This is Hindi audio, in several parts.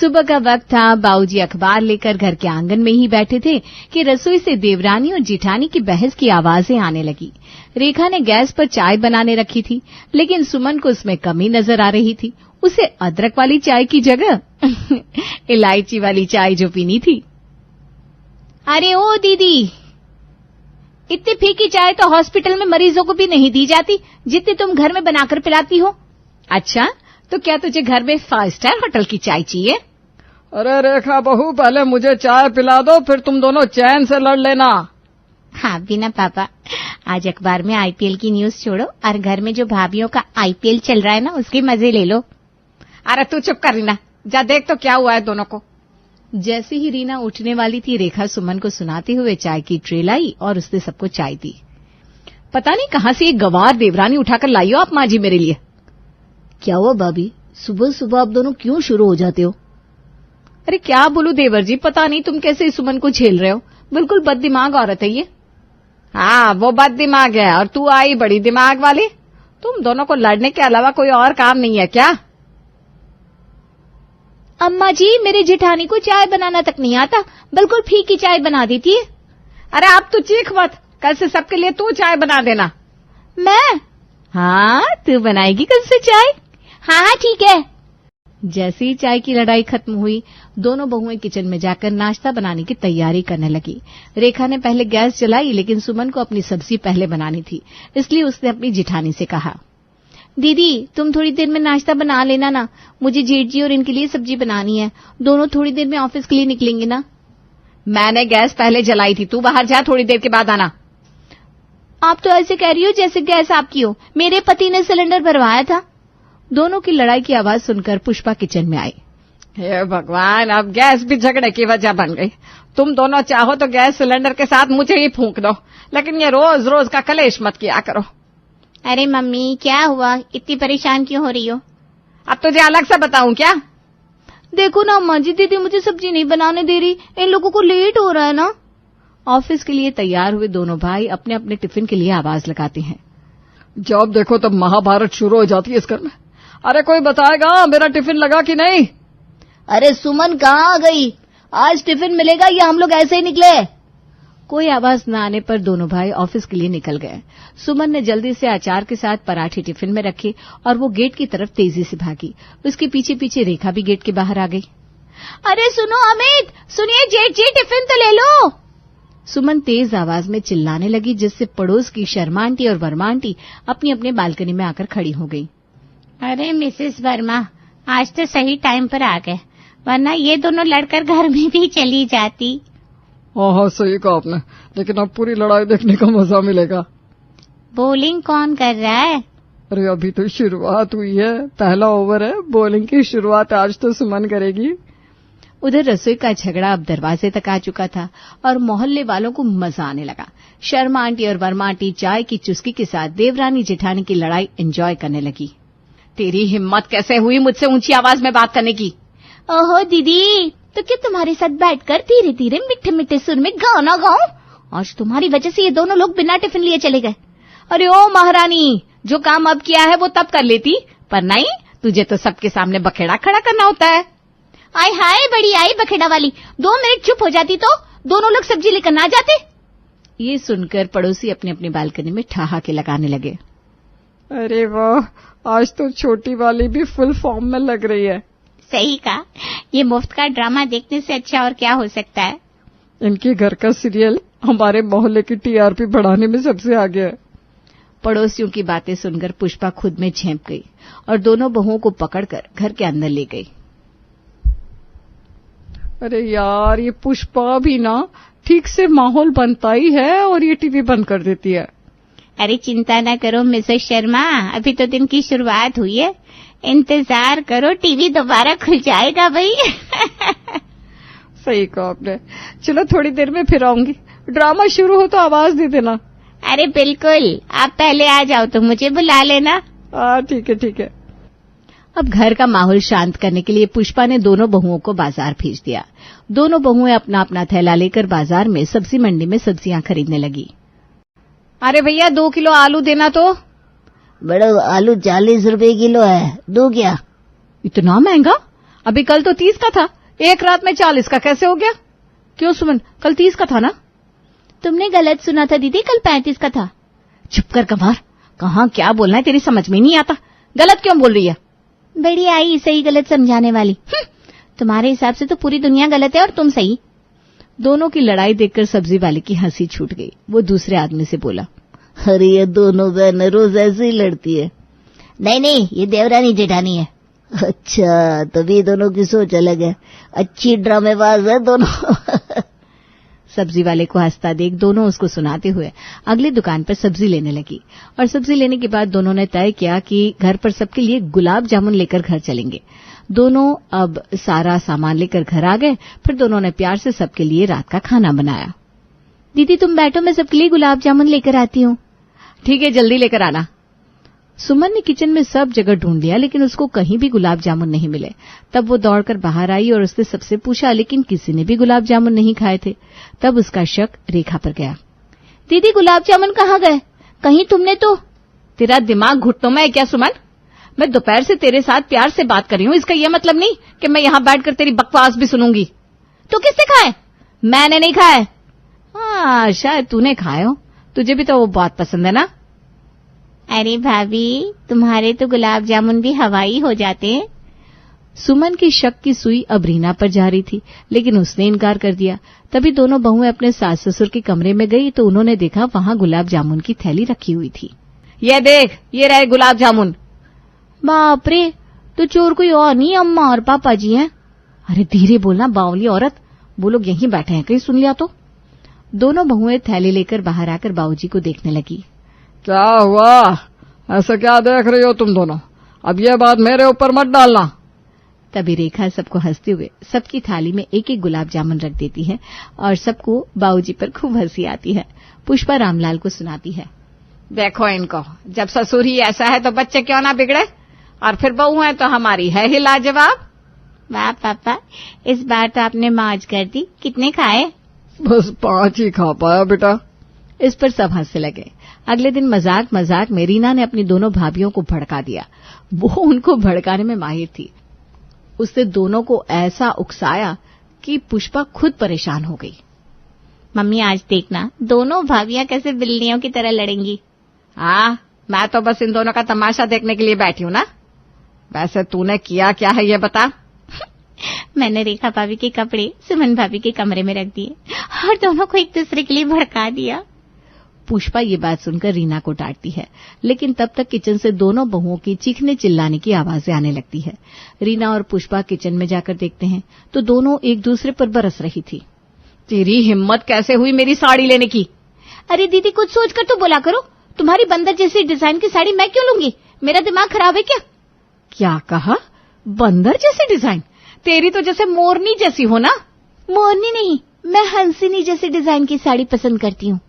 सुबह का वक्त था। बाबूजी अखबार लेकर घर के आंगन में ही बैठे थे कि रसोई से देवरानी और जिठानी की बहस की आवाजें आने लगी। रेखा ने गैस पर चाय बनाने रखी थी, लेकिन सुमन को उसमें कमी नजर आ रही थी। उसे अदरक वाली चाय की जगह इलायची वाली चाय जो पीनी थी। अरे ओ दीदी, इतनी फीकी चाय तो हॉस्पिटल में मरीजों को भी नहीं दी जाती जितनी तुम घर में बनाकर पिलाती हो। अच्छा, तो क्या तुझे घर में 5 स्टार होटल की चाय चाहिए? अरे रेखा बहू, पहले मुझे चाय पिला दो, फिर तुम दोनों चैन से लड़ लेना। हाँ बिना पापा, आज अखबार में आईपीएल की न्यूज छोड़ो और घर में जो भाभीियों का आईपीएल चल रहा है ना, उसके मजे ले लो। अरे तू चुप कर रीना, जा देख तो क्या हुआ है दोनों को। जैसे ही रीना उठने वाली थी, रेखा सुमन को सुनाते हुए चाय की ट्रे लाई और उसने सबको चाय दी। पता नहीं कहां से एक गवार देवरानी उठाकर लाई हो आप माँ जी मेरे लिए। क्या हुआ भाभी, सुबह सुबह आप दोनों क्यों शुरू हो जाते हो? अरे क्या बोलूं देवर जी, पता नहीं तुम कैसे इस सुमन को झेल रहे हो। बिल्कुल बददिमाग औरत है ये। हाँ, वो बददिमाग है और तू आई बड़ी दिमाग वाली। तुम दोनों को लड़ने के अलावा कोई और काम नहीं है क्या? अम्मा जी, मेरे जेठानी को चाय बनाना तक नहीं आता, बिल्कुल फीकी चाय बना देती है। अरे अब तू चीख मत, कल से सबके लिए तू चाय बना देना। मैं? हाँ, तू बनाएगी कल से चाय? हाँ ठीक है। जैसे ही चाय की लड़ाई खत्म हुई, दोनों बहुएं किचन में जाकर नाश्ता बनाने की तैयारी करने लगी। रेखा ने पहले गैस जलाई, लेकिन सुमन को अपनी सब्जी पहले बनानी थी, इसलिए उसने अपनी जिठानी से कहा, दीदी तुम थोड़ी देर में नाश्ता बना लेना ना, मुझे जेठ जी और इनके लिए सब्जी बनानी है। दोनों थोड़ी देर में ऑफिस के लिए निकलेंगे ना। मैंने गैस पहले जलाई थी, तू बाहर जा, थोड़ी देर के बाद आना। आप तो ऐसे कह रही हो जैसे गैस आपकी हो, मेरे पति ने सिलेंडर भरवाया था। दोनों की लड़ाई की आवाज सुनकर पुष्पा किचन में आई। हे भगवान, अब गैस भी झगड़े की वजह बन गई। तुम दोनों चाहो तो गैस सिलेंडर के साथ मुझे ही फूंक दो, लेकिन ये रोज रोज का कलेश मत किया करो। अरे मम्मी, क्या हुआ, इतनी परेशान क्यों हो रही हो? अब तुझे अलग से बताऊं क्या? देखो ना अम्मा जी, दीदी मुझे सब्जी नहीं बनाने दे रही, इन लोगों को लेट हो रहा है ना। ऑफिस के लिए तैयार हुए दोनों भाई अपने अपने टिफिन के लिए आवाज लगाते हैं। जब देखो तब महाभारत शुरू हो जाती है इस घर में। अरे कोई बताएगा मेरा टिफिन लगा कि नहीं? अरे सुमन कहाँ आ गई? आज टिफिन मिलेगा या हम लोग ऐसे ही निकले? कोई आवाज न आने पर दोनों भाई ऑफिस के लिए निकल गए। सुमन ने जल्दी से अचार के साथ पराठे टिफिन में रखे और वो गेट की तरफ तेजी से भागी। उसके पीछे पीछे रेखा भी गेट के बाहर आ गई। अरे सुनो अमित, सुनिए, जेठ जी टिफिन तो ले लो। सुमन तेज आवाज में चिल्लाने लगी, जिससे पड़ोस की शर्मा आंटी और वर्मा आंटी अपनी अपने बालकनी में आकर खड़ी हो गई। अरे मिसेस वर्मा, आज तो सही टाइम पर आ गए, वरना ये दोनों लड़कर घर में भी चली जाती। हाँ, सही कहा आपने, लेकिन अब पूरी लड़ाई देखने का मजा मिलेगा। बॉलिंग कौन कर रहा है? अरे अभी तो शुरुआत हुई है, पहला ओवर है, बॉलिंग की शुरुआत आज तो सुमन करेगी। उधर रसोई का झगड़ा अब दरवाजे तक आ चुका था और मोहल्ले वालों को मजा आने लगा। शर्मा आंटी और वर्मा आंटी चाय की चुस्की के साथ देवरानी जेठानी की लड़ाई एंजॉय करने लगी। तेरी हिम्मत कैसे हुई मुझसे ऊंची आवाज में बात करने की? ओहो दीदी, तो क्या तुम्हारे साथ बैठकर धीरे धीरे मीठे मीठे सुर में गाना गाऊं? आज तुम्हारी वजह से ये दोनों लोग बिना टिफिन लिए चले गए। अरे ओ महारानी, जो काम अब किया है वो तब कर लेती, पर नहीं, तुझे तो सबके सामने बखेड़ा खड़ा करना होता है। आय हाय, बड़ी आई बखेड़ा वाली, 2 मिनट चुप हो जाती तो दोनों लोग सब्जी लेकर ना जाते। ये सुनकर पड़ोसी अपनी अपनी बालकनी में ठहाके लगाने लगे। अरे वाह, आज तो छोटी वाली भी फुल फॉर्म में लग रही है। सही कहा, ये मुफ्त का ड्रामा देखने से अच्छा और क्या हो सकता है। इनके घर का सीरियल हमारे मोहल्ले की टीआरपी बढ़ाने में सबसे आगे है। पड़ोसियों की बातें सुनकर पुष्पा खुद में झेंप गई और दोनों बहुओं को पकड़कर घर के अंदर ले गई। अरे यार, ये पुष्पा भी ना ठीक से माहौल बनता ही है और ये टीवी बंद कर देती है। अरे चिंता न करो मिसेस शर्मा, अभी तो दिन की शुरुआत हुई है, इंतजार करो, टीवी दोबारा खुल जाएगा भाई। सही कहा आपने, चलो थोड़ी देर में फिर आऊंगी, ड्रामा शुरू हो तो आवाज दे देना। अरे बिल्कुल, आप पहले आ जाओ तो मुझे बुला लेना। ठीक है ठीक है। अब घर का माहौल शांत करने के लिए पुष्पा ने दोनों बहुओं को बाजार भेज दिया। दोनों बहुएं अपना अपना थैला लेकर बाजार में सब्जी मंडी में सब्जियां खरीदने लगी। अरे भैया 2 किलो आलू देना तो। बड़ा आलू 40 रुपए किलो है, दो क्या? इतना महंगा? अभी कल तो 30 का था, एक रात में 40 का कैसे हो गया? क्यों सुमन, कल 30 का था ना? तुमने गलत सुना था दीदी, कल 35 का था। चुप कर कमार, कहाँ क्या बोलना है तेरी समझ में नहीं आता। गलत क्यों बोल रही है? बड़ी आई सही गलत समझाने वाली। तुम्हारे हिसाब से तो पूरी दुनिया गलत है और तुम सही। दोनों की लड़ाई देखकर सब्जी वाले की हंसी छूट गई। वो दूसरे आदमी से बोला, अरे ये दोनों बहनें रोज ऐसे ही लड़ती है। नहीं नहीं, ये देवरानी जेठानी है। अच्छा, तभी दोनों की सोच अलग है। अच्छी ड्रामेबाज है दोनों। सब्जी वाले को हंसता देख दोनों उसको सुनाते हुए अगली दुकान पर सब्जी लेने लगी। और सब्जी लेने के बाद दोनों ने तय किया कि घर पर सबके लिए गुलाब जामुन लेकर घर चलेंगे। दोनों अब सारा सामान लेकर घर आ गए। फिर दोनों ने प्यार से सबके लिए रात का खाना बनाया। दीदी तुम बैठो, मैं सबके लिए गुलाब जामुन लेकर आती हूँ। ठीक है, जल्दी लेकर आना। सुमन ने किचन में सब जगह ढूंढ लिया, लेकिन उसको कहीं भी गुलाब जामुन नहीं मिले। तब वो दौड़कर बाहर आई और उसने सबसे पूछा, लेकिन किसी ने भी गुलाब जामुन नहीं खाए थे। तब उसका शक रेखा पर गया। दीदी गुलाब जामुन कहाँ गए? कहीं तुमने तो। तेरा दिमाग घुटनों में है क्या सुमन? मैं दोपहर से तेरे साथ प्यार से बात कर रही हूँ, इसका यह मतलब नहीं कि मैं यहाँ बैठकर तेरी बकवास भी सुनूंगी। तो किसने खाए? मैंने नहीं खाए। हाँ, शायद तूने खाए हो, तुझे भी तो वो बहुत पसंद है ना। अरे भाभी, तुम्हारे तो गुलाब जामुन भी हवाई हो जाते हैं। सुमन की शक की सुई अब रीना पर जा रही थी, लेकिन उसने इनकार कर दिया। तभी दोनों बहुएं अपने सास ससुर के कमरे में गई तो उन्होंने देखा वहां गुलाब जामुन की थैली रखी हुई थी। ये देख, ये रहे गुलाब जामुन। बाप रे, तो चोर कोई और नहीं, अम्मा और पापा जी हैं। अरे धीरे बोलना बावली औरत, वो लोग यहीं बैठे हैं, कहीं सुन लिया तो। दोनों बहुएं थैली लेकर बाहर आकर बाबूजी को देखने लगी। क्या हुआ? ऐसा क्या देख रही हो तुम दोनों? अब ये बात मेरे ऊपर मत डालना। तभी रेखा सबको हंसते हुए सबकी थाली में एक एक गुलाब जामुन रख देती है और सबको बाबूजी पर खूब हंसी आती है। पुष्पा रामलाल को सुनाती है, देखो इनको, जब ससुर ही ऐसा है तो बच्चे क्यों ना बिगड़े, और फिर बहू है तो हमारी है ही लाजवाब। वाह पापा, इस बार तो आपने मौज कर दी। कितने खाए? बस 5 ही खा पाया बेटा। इस पर सब हंसने लगे। अगले दिन मजाक मजाक में रीना ने अपनी दोनों भाभियों को भड़का दिया। वो उनको भड़काने में माहिर थी। उसने दोनों को ऐसा उकसाया कि पुष्पा खुद परेशान हो गई। मम्मी आज देखना, दोनों भाभियां कैसे बिल्लियों की तरह लड़ेंगी। हाँ, मैं तो बस इन दोनों का तमाशा देखने के लिए बैठी हूँ ना। वैसे तूने किया क्या है ये बता। मैंने रेखा भाभी के कपड़े सुमन भाभी के कमरे में रख दिए और दोनों को एक दूसरे के लिए भड़का दिया। पुष्पा ये बात सुनकर रीना को डांटती है, लेकिन तब तक किचन से दोनों बहुओं की चीखने चिल्लाने की आवाजें आने लगती है। रीना और पुष्पा किचन में जाकर देखते हैं तो दोनों एक दूसरे पर बरस रही थी। तेरी हिम्मत कैसे हुई मेरी साड़ी लेने की? अरे दीदी, कुछ सोचकर तो बोला करो। तुम्हारी बंदर जैसी डिजाइन की साड़ी मैं क्यों लूंगी? मेरा दिमाग खराब है क्या? क्या कहा? बंदर जैसी डिजाइन? तेरी तो जैसे मोरनी जैसी हो ना। मोरनी नहीं, मैं हंसिनी जैसी डिजाइन की साड़ी पसंद करती हूँ।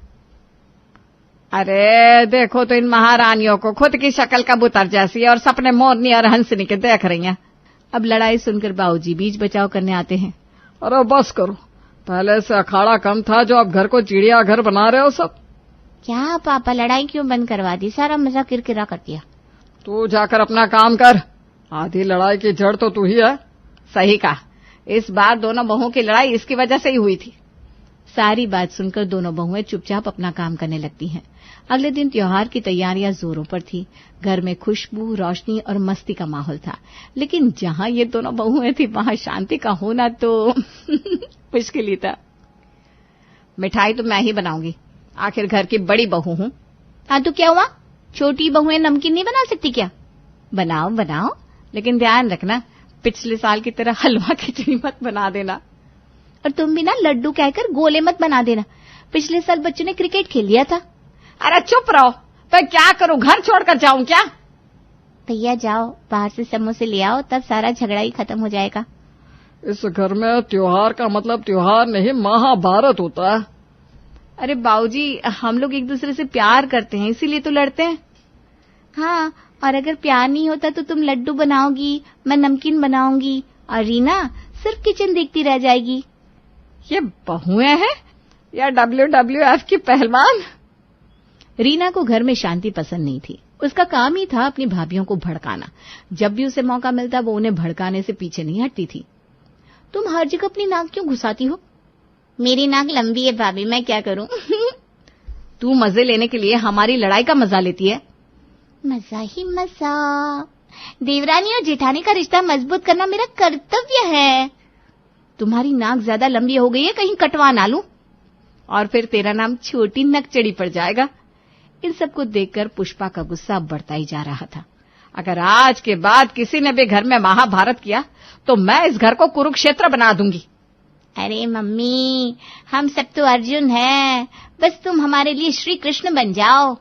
अरे देखो तो इन महारानियों को, खुद की शक्ल कबूतर जैसी है और सपने मोरनी और हंसनी के देख रही हैं। अब लड़ाई सुनकर बाबूजी बीच बचाव करने आते हैं। अरे बस करो, पहले से अखाड़ा कम था जो अब घर को चिड़िया घर बना रहे हो सब। क्या पापा, लड़ाई क्यों बंद करवा दी? सारा मजा किरकिरा कर दिया। तू जाकर अपना काम कर, आधी लड़ाई की जड़ तो तू ही है। सही कहा, इस बार दोनों बहुओं की लड़ाई इसकी वजह से ही हुई थी। सारी बात सुनकर दोनों बहुएं चुपचाप अपना काम करने लगती हैं। अगले दिन त्योहार की तैयारियां जोरों पर थी। घर में खुशबू, रोशनी और मस्ती का माहौल था, लेकिन जहां ये दोनों बहुएं थी वहां शांति का होना तो मुश्किल ही था। मिठाई तो मैं ही बनाऊंगी, आखिर घर की बड़ी बहू हूँ। हाँ तो क्या हुआ? छोटी बहुएं नमकीन नहीं बना सकती क्या? बनाओ बनाओ, लेकिन ध्यान रखना पिछले साल की तरह हलवा खिचड़ी मत बना देना। और तुम भी ना लड्डू कहकर गोले मत बना देना। पिछले साल बच्चों ने क्रिकेट खेल लिया था। अरे चुप रहो, तो क्या करूं, घर छोड़कर जाऊं क्या? भैया जाओ, बाहर से समोसे ले आओ, तब सारा झगड़ा ही खत्म हो जाएगा। इस घर में त्योहार का मतलब त्योहार नहीं, महाभारत होता है। अरे बाबूजी, हम लोग एक दूसरे से प्यार करते हैं, इसीलिए तो लड़ते हैं। हाँ, और अगर प्यार नहीं होता तो तुम लड्डू बनाओगी, मैं नमकीन बनाऊंगी और रीना सिर्फ किचन देखती रह जाएगी। ये बहुएं हैं या WWF की पहलवान? रीना को घर में शांति पसंद नहीं थी। उसका काम ही था अपनी भाभियों को भड़काना। जब भी उसे मौका मिलता वो उन्हें भड़काने से पीछे नहीं हटती थी। तुम हर जगह अपनी नाक क्यों घुसाती हो? मेरी नाक लंबी है भाभी, मैं क्या करूं? तू मजे लेने के लिए हमारी लड़ाई का मजा लेती है। मजा ही मजा। देवरानी और जेठानी का रिश्ता मजबूत करना मेरा कर्तव्य है। तुम्हारी नाक ज्यादा लंबी हो गई है, कहीं कटवा ना लूं और फिर तेरा नाम छोटी नकचड़ी पड़ जाएगा। इन सबको देखकर पुष्पा का गुस्सा बढ़ता ही जा रहा था। अगर आज के बाद किसी ने भी घर में महाभारत किया तो मैं इस घर को कुरुक्षेत्र बना दूंगी। अरे मम्मी, हम सब तो अर्जुन हैं, बस तुम हमारे लिए श्री कृष्ण बन जाओ।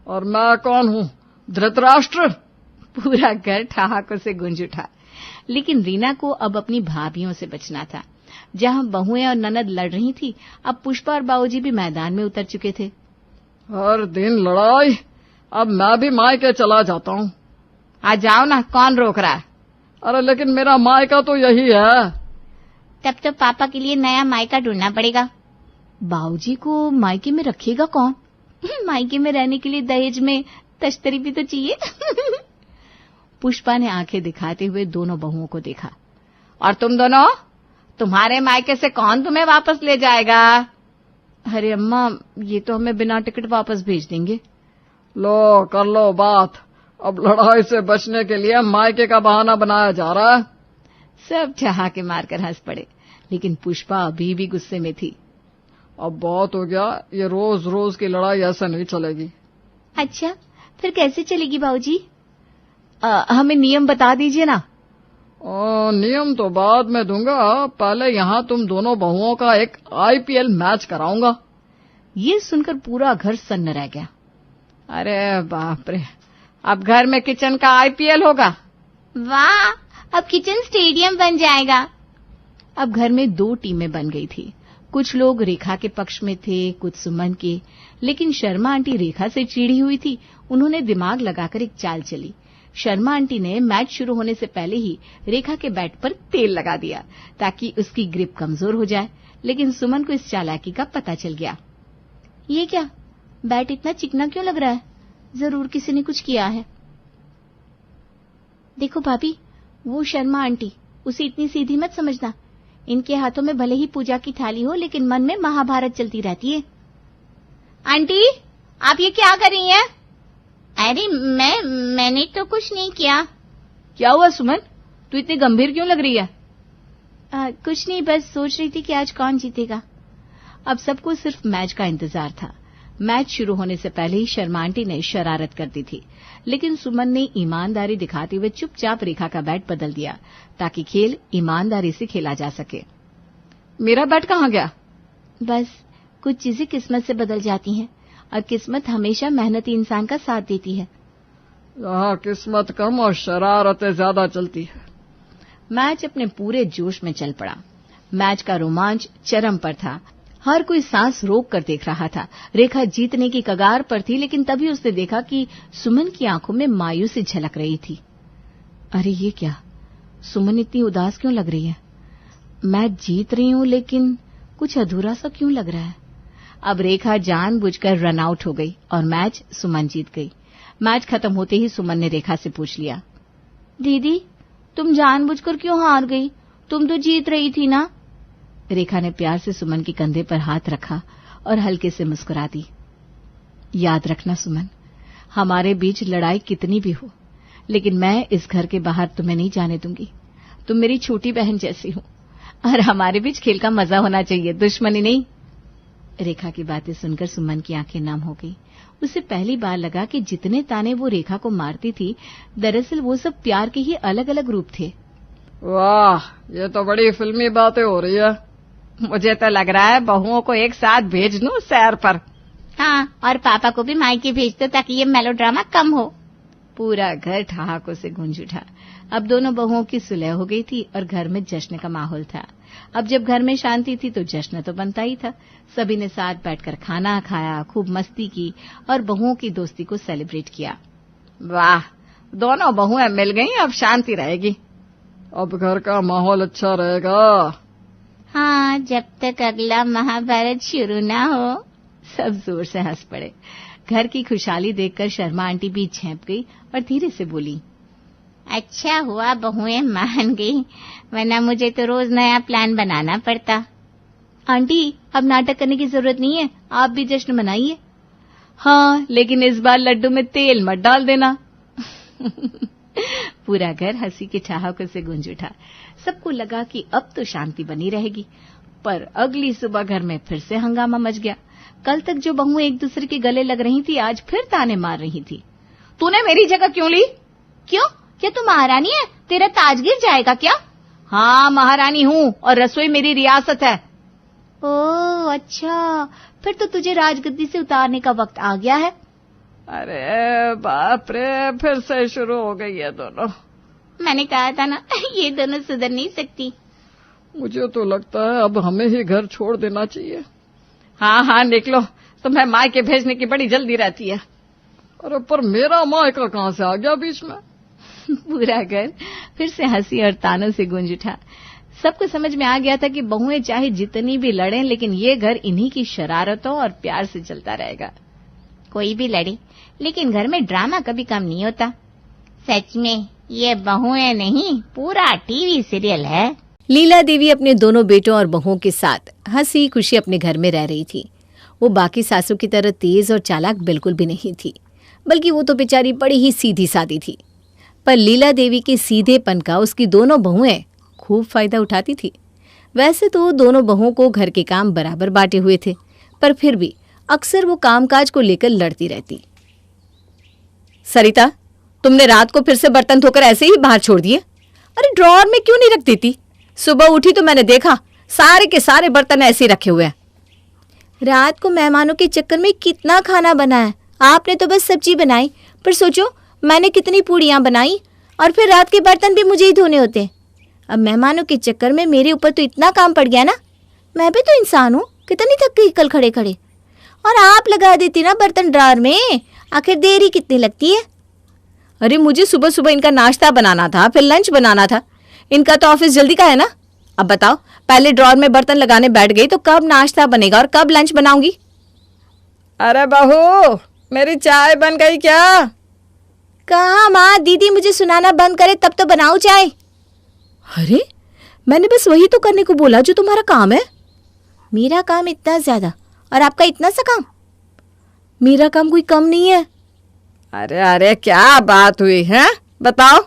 और मैं कौन हूँ? धृतराष्ट्र। पूरा घर ठहाकों से गूंज उठा। लेकिन रीना को अब अपनी भाभियों से बचना था। जहां बहुएं और ननद लड़ रही थी, अब पुष्पा और बाबूजी भी मैदान में उतर चुके थे। हर दिन लड़ाई, अब मैं भी मायके चला जाता हूँ। आ जाओ ना, कौन रोक रहा है? अरे लेकिन मेरा मायका तो यही है। तब तो पापा के लिए नया मायका ढूंढना पड़ेगा। बाबूजी को मायके में रखेगा कौन? मायके में रहने के लिए दहेज में तश्तरी भी तो चाहिए। पुष्पा ने आंखें दिखाते हुए दोनों बहुओं को देखा। और तुम दोनों, तुम्हारे मायके से कौन तुम्हें वापस ले जाएगा? अरे अम्मा, ये तो हमें बिना टिकट वापस भेज देंगे। लो कर लो बात। अब लड़ाई से बचने के लिए मायके का बहाना बनाया जा रहा है। सब ठहाके मारकर हंस पड़े, लेकिन पुष्पा अभी भी गुस्से में थी। अब बहुत हो गया, ये रोज रोज की लड़ाई ऐसे नहीं चलेगी। अच्छा, फिर कैसे चलेगी बाबूजी? हमें नियम बता दीजिए ना। नियम तो बाद में दूंगा, पहले यहाँ तुम दोनों बहुओं का एक IPL मैच कराऊंगा। ये सुनकर पूरा घर सन्न रह गया। अरे बाप रे, अब घर में किचन का IPL होगा? वाह, अब किचन स्टेडियम बन जाएगा। अब घर में 2 टीमें बन गई थी। कुछ लोग रेखा के पक्ष में थे, कुछ सुमन के। लेकिन शर्मा आंटी रेखा से चिढ़ी हुई थी। उन्होंने दिमाग लगाकर एक चाल चली। शर्मा आंटी ने मैच शुरू होने से पहले ही रेखा के बैट पर तेल लगा दिया ताकि उसकी ग्रिप कमजोर हो जाए। लेकिन सुमन को इस चालाकी का पता चल गया। ये क्या, बैट इतना चिकना क्यों लग रहा है? जरूर किसी ने कुछ किया है। देखो भाभी, वो शर्मा आंटी, उसे इतनी सीधी मत समझना। इनके हाथों में भले ही पूजा की थाली हो, लेकिन मन में महाभारत चलती रहती है। आंटी, आप ये क्या कर रही हैं? अरे मैंने तो कुछ नहीं किया। क्या हुआ सुमन, तू इतनी गंभीर क्यों लग रही है? कुछ नहीं, बस सोच रही थी कि आज कौन जीतेगा। अब सबको सिर्फ मैच का इंतजार था। मैच शुरू होने से पहले ही शर्मा आंटी ने शरारत कर दी थी, लेकिन सुमन ने ईमानदारी दिखाते हुए चुपचाप रेखा का बैट बदल दिया ताकि खेल ईमानदारी से खेला जा सके। मेरा बैट कहाँ गया? बस कुछ चीजें किस्मत से बदल जाती हैं और किस्मत हमेशा मेहनती इंसान का साथ देती है। यहाँ किस्मत कम और शरारतें ज्यादा चलती है। मैच अपने पूरे जोश में चल पड़ा। मैच का रोमांच चरम पर था। हर कोई सांस रोक कर देख रहा था। रेखा जीतने की कगार पर थी, लेकिन तभी उसने देखा कि सुमन की आंखों में मायूसी झलक रही थी। अरे ये क्या, सुमन इतनी उदास क्यों लग रही है? मैच जीत रही हूं, लेकिन कुछ अधूरा सा क्यों लग रहा है? अब रेखा जानबूझकर रन आउट हो गई और मैच सुमन जीत गई। मैच खत्म होते ही सुमन ने रेखा से पूछ लिया, दीदी, तुम जानबूझकर क्यों हार गई? तुम तो जीत रही थी ना? रेखा ने प्यार से सुमन के कंधे पर हाथ रखा और हल्के से मुस्कुरा दी। याद रखना सुमन, हमारे बीच लड़ाई कितनी भी हो, लेकिन मैं इस घर के बाहर तुम्हें नहीं जाने दूंगी। तुम मेरी छोटी बहन जैसी हो और हमारे बीच खेल का मजा होना चाहिए, दुश्मनी नहीं। रेखा की बातें सुनकर सुमन की आंखें नम हो गई। उसे पहली बार लगा कि जितने ताने वो रेखा को मारती थी, दरअसल वो सब प्यार के ही अलग अलग रूप थे। वाह, ये तो बड़ी फिल्मी बातें हो रही है। मुझे तो लग रहा है बहुओं को एक साथ भेज दूं सैर पर। हाँ, और पापा को भी मायके भेज दो ताकि ये मेलोड्रामा कम हो। पूरा घर ठहाकों से गूंज उठा। अब दोनों बहुओं की सुलह हो गई थी और घर में जश्न का माहौल था। अब जब घर में शांति थी तो जश्न तो बनता ही था। सभी ने साथ बैठकर खाना खाया, खूब मस्ती की और बहुओं की दोस्ती को सेलिब्रेट किया। वाह, दोनों बहुएं मिल गई, अब शांति रहेगी। अब घर का माहौल अच्छा रहेगा। हाँ, जब तक अगला महाभारत शुरू ना हो। सब जोर से हंस पड़े। घर की खुशहाली देखकर शर्मा आंटी भी झेंप गई और धीरे से बोली, अच्छा हुआ बहुएं मान गई, वरना मुझे तो रोज नया प्लान बनाना पड़ता। आंटी अब नाटक करने की जरूरत नहीं है, आप भी जश्न मनाइए। हाँ, लेकिन इस बार लड्डू में तेल मत डाल देना। पूरा घर हंसी के ठहाकों से गूंज उठा। सबको लगा कि अब तो शांति बनी रहेगी, पर अगली सुबह घर में फिर से हंगामा मच गया। कल तक जो बहुएं एक दूसरे के गले लग रही थी, आज फिर ताने मार रही थी। तूने मेरी जगह क्यों ली? क्यों? क्या तू महारानी है? तेरा ताज गिर जाएगा क्या? हाँ, महारानी हूँ और रसोई मेरी रियासत है। ओह अच्छा, फिर तो तुझे राजगद्दी से उतारने का वक्त आ गया है। अरे बाप रे, फिर से शुरू हो गई है दोनों। मैंने कहा था ना, ये दोनों सुधर नहीं सकती। मुझे तो लगता है अब हमें ही घर छोड़ देना चाहिए। हाँ हाँ निकलो, तुम्हें मायके भेजने की बड़ी जल्दी रहती है। अरे पर मेरा मायका कहाँ से आ गया बीच में? पूरा घर फिर से हंसी और तानों से गूंज उठा। सबको समझ में आ गया था कि बहुएं चाहे जितनी भी लड़ें, लेकिन ये घर इन्हीं की शरारतों और प्यार से चलता रहेगा। कोई भी लड़े, लेकिन घर में ड्रामा कभी कम नहीं होता। सच में ये बहुएं नहीं, पूरा टीवी सीरियल है। लीला देवी अपने दोनों बेटों और बहुओं के साथ हंसी खुशी अपने घर में रह रही थी। वो बाकी सासू की तरह तेज और चालाक बिल्कुल भी नहीं थी, बल्कि वो तो बेचारी बड़ी ही सीधी सादी थी। पर लीला देवी के सीधेपन का उसकी दोनों बहुएं खूब फायदा उठाती थी। वैसे तो दोनों बहुओं को घर के काम बराबर बांटे हुए थे, पर फिर भी अक्सर वो कामकाज को लेकर लड़ती रहती। सरिता, तुमने रात को फिर से बर्तन धोकर ऐसे ही बाहर छोड़ दिए? अरे ड्रॉअर में क्यों नहीं रख देती? सुबह उठी तो मैंने देखा सारे के सारे बर्तन ऐसे ही रखे हुए हैं। रात को मेहमानों के चक्कर में कितना खाना बना है, आपने तो बस सब्जी बनाई, पर सोचो मैंने कितनी पूड़ियां बनाई, और फिर रात के बर्तन भी मुझे ही धोने होते। अब मेहमानों के चक्कर में मेरे ऊपर तो इतना काम पड़ गया ना। मैं भी तो इंसान हूँ, कितनी थक गई कल खड़े खड़े। और आप लगा देती ना बर्तन ड्रॉअर में, आखिर देरी कितनी लगती है? अरे मुझे सुबह सुबह इनका नाश्ता बनाना था, फिर लंच बनाना था। इनका तो ऑफिस जल्दी का है ना। अब बताओ, पहले ड्रॉअर में बर्तन लगाने बैठ गई तो कब नाश्ता बनेगा और कब लंच बनाऊंगी? अरे बहू, मेरी चाय बन गई क्या? कहाँ माँ, दीदी मुझे सुनाना बंद करे तब तो बनाऊं चाय। अरे मैंने बस वही तो करने को बोला जो तुम्हारा काम है। मेरा काम इतना ज्यादा और आपका इतना सा काम? मेरा काम कोई कम नहीं है। अरे अरे क्या बात हुई है, बताओ।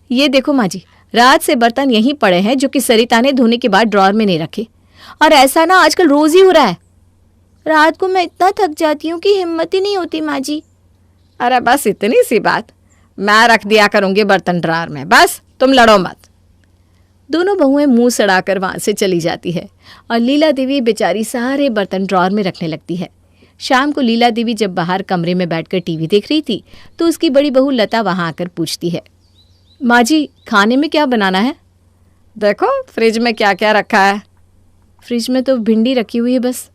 ये देखो माँ जी, रात से बर्तन यहीं पड़े हैं जो कि सरिता ने धोने के बाद ड्रॉअर में नहीं रखे, और ऐसा ना आजकल रोज ही हो रहा है। रात को मैं इतना थक जाती हूँ कि हिम्मत ही नहीं होती माँ जी। अरे बस इतनी सी बात, मैं रख दिया करूंगी बर्तन ड्रॉअर में, बस तुम लड़ो मत। दोनों बहुएं मुंह सड़ाकर वहां से चली जाती है और लीला देवी बेचारी सारे बर्तन ड्रॉअर में रखने लगती है। शाम को लीला देवी जब बाहर कमरे में बैठकर टीवी देख रही थी तो उसकी बड़ी बहू लता वहां आकर पूछती है, माँ जी खाने में क्या बनाना है? देखो फ्रिज में क्या क्या रखा है। फ्रिज में तो भिंडी रखी हुई है बस।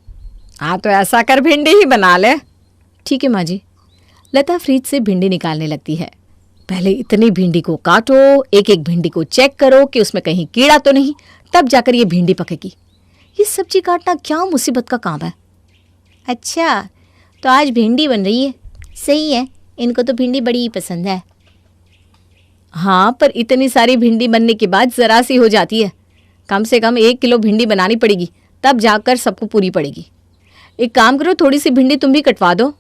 हाँ तो ऐसा कर भिंडी ही बना ले। ठीक है माँ जी। लता फ्रिज से भिंडी निकालने लगती है। पहले इतनी भिंडी को काटो, एक एक भिंडी को चेक करो कि उसमें कहीं कीड़ा तो नहीं, तब जाकर ये भिंडी पकेगी। ये सब्जी काटना क्या मुसीबत का काम है। अच्छा, तो आज भिंडी बन रही है, सही है, इनको तो भिंडी बड़ी ही पसंद है। हाँ, पर इतनी सारी भिंडी बनने के बाद जरा सी हो जाती है। कम से कम 1 किलो भिंडी बनानी पड़ेगी, तब जाकर सबको पूरी पड़ेगी। एक काम करो, थोड़ी सी भिंडी तुम भी कटवा दो।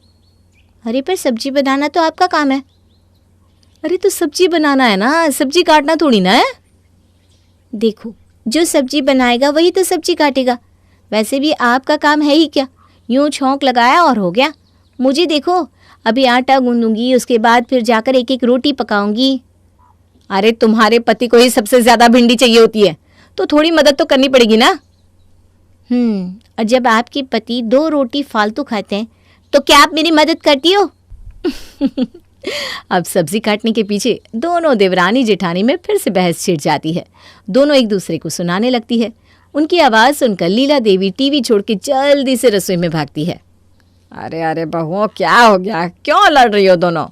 अरे पर सब्जी बनाना तो आपका काम है। अरे तो सब्जी बनाना है ना, सब्जी काटना थोड़ी ना है। देखो, जो सब्जी बनाएगा वही तो सब्जी काटेगा। वैसे भी आपका काम है ही क्या, यूं छौंक लगाया और हो गया। मुझे देखो, अभी आटा गूंदूंगी, उसके बाद फिर जाकर एक एक रोटी पकाऊंगी। अरे तुम्हारे पति को ही सबसे ज्यादा भिंडी चाहिए होती है, तो थोड़ी मदद तो करनी पड़ेगी ना। और जब आपके पति 2 रोटी फालतू खाते हैं तो क्या आप मेरी मदद करती हो? अब सब्जी काटने के पीछे दोनों देवरानी जेठानी में फिर से बहस छिड़ जाती है। दोनों एक दूसरे को सुनाने लगती है। उनकी आवाज सुनकर लीला देवी टीवी छोड़ के जल्दी से रसोई में भागती है। अरे अरे बहुओं, क्या हो गया, क्यों लड़ रही हो दोनों?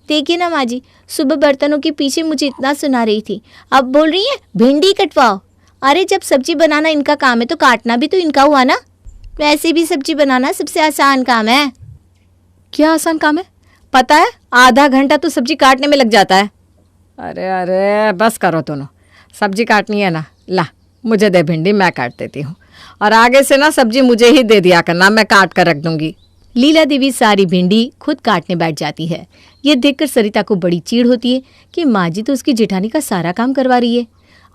देखिए ना माँ जी, सुबह बर्तनों के पीछे मुझे इतना सुना रही थी, अब बोल रही है भिंडी कटवाओ। अरे जब सब्जी बनाना इनका काम है तो काटना भी तो इनका हुआ ना। वैसे भी सब्जी बनाना सबसे आसान काम है। क्या आसान काम है? पता है, आधा घंटा तो सब्जी काटने में लग जाता है। अरे अरे बस करो दोनों, सब्जी काटनी है ना, ला मुझे दे भिंडी, मैं काट देती हूँ। और आगे से ना सब्जी मुझे ही दे दिया करना, मैं काट कर रख दूंगी। लीला देवी सारी भिंडी खुद काटने बैठ जाती है। ये देखकर सरिता को बड़ी चीड़ होती है कि माँ जी तो उसकी जेठानी का सारा काम करवा रही है।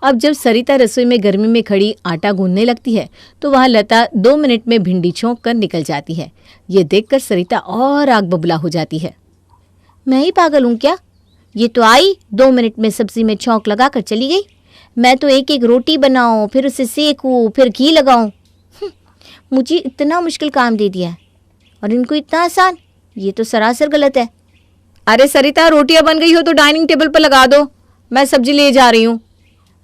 अब जब सरिता रसोई में गर्मी में खड़ी आटा गूंदने लगती है तो वहाँ लता 2 मिनट में भिंडी छोंक कर निकल जाती है। ये देखकर सरिता और आग बबूला हो जाती है। मैं ही पागल हूँ क्या? ये तो आई 2 मिनट में सब्जी में छौंक लगा कर चली गई। मैं तो एक एक रोटी बनाऊं, फिर उसे सेकूं, फिर घी लगाऊं। मुझे इतना मुश्किल काम दे दिया है और इनको इतना आसान। ये तो सरासर गलत है। अरे सरिता, रोटियां बन गई हो तो डाइनिंग टेबल पर लगा दो, मैं सब्जी ले जा रही हूँ।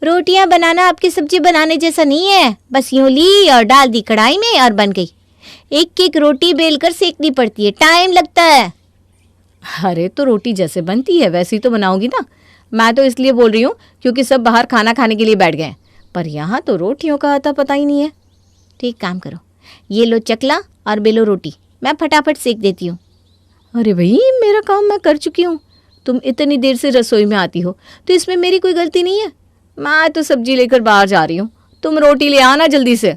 रोटियां बनाना आपकी सब्जी बनाने जैसा नहीं है। बस यूं ली और डाल दी कढ़ाई में और बन गई। एक एक रोटी बेलकर सेकनी पड़ती है, टाइम लगता है। अरे तो रोटी जैसे बनती है वैसी तो बनाओगी ना। मैं तो इसलिए बोल रही हूँ क्योंकि सब बाहर खाना खाने के लिए बैठ गए, पर यहाँ तो रोटियों का आता पता ही नहीं है। ठीक काम करो, ये लो चकला और बेलो रोटी, मैं फटाफट सेक देती हूँ। अरे भाई, मेरा काम मैं कर चुकी हूँ, तुम इतनी देर से रसोई में आती हो तो इसमें मेरी कोई गलती नहीं है। मैं तो सब्जी लेकर बाहर जा रही हूँ, तुम रोटी ले आना जल्दी से।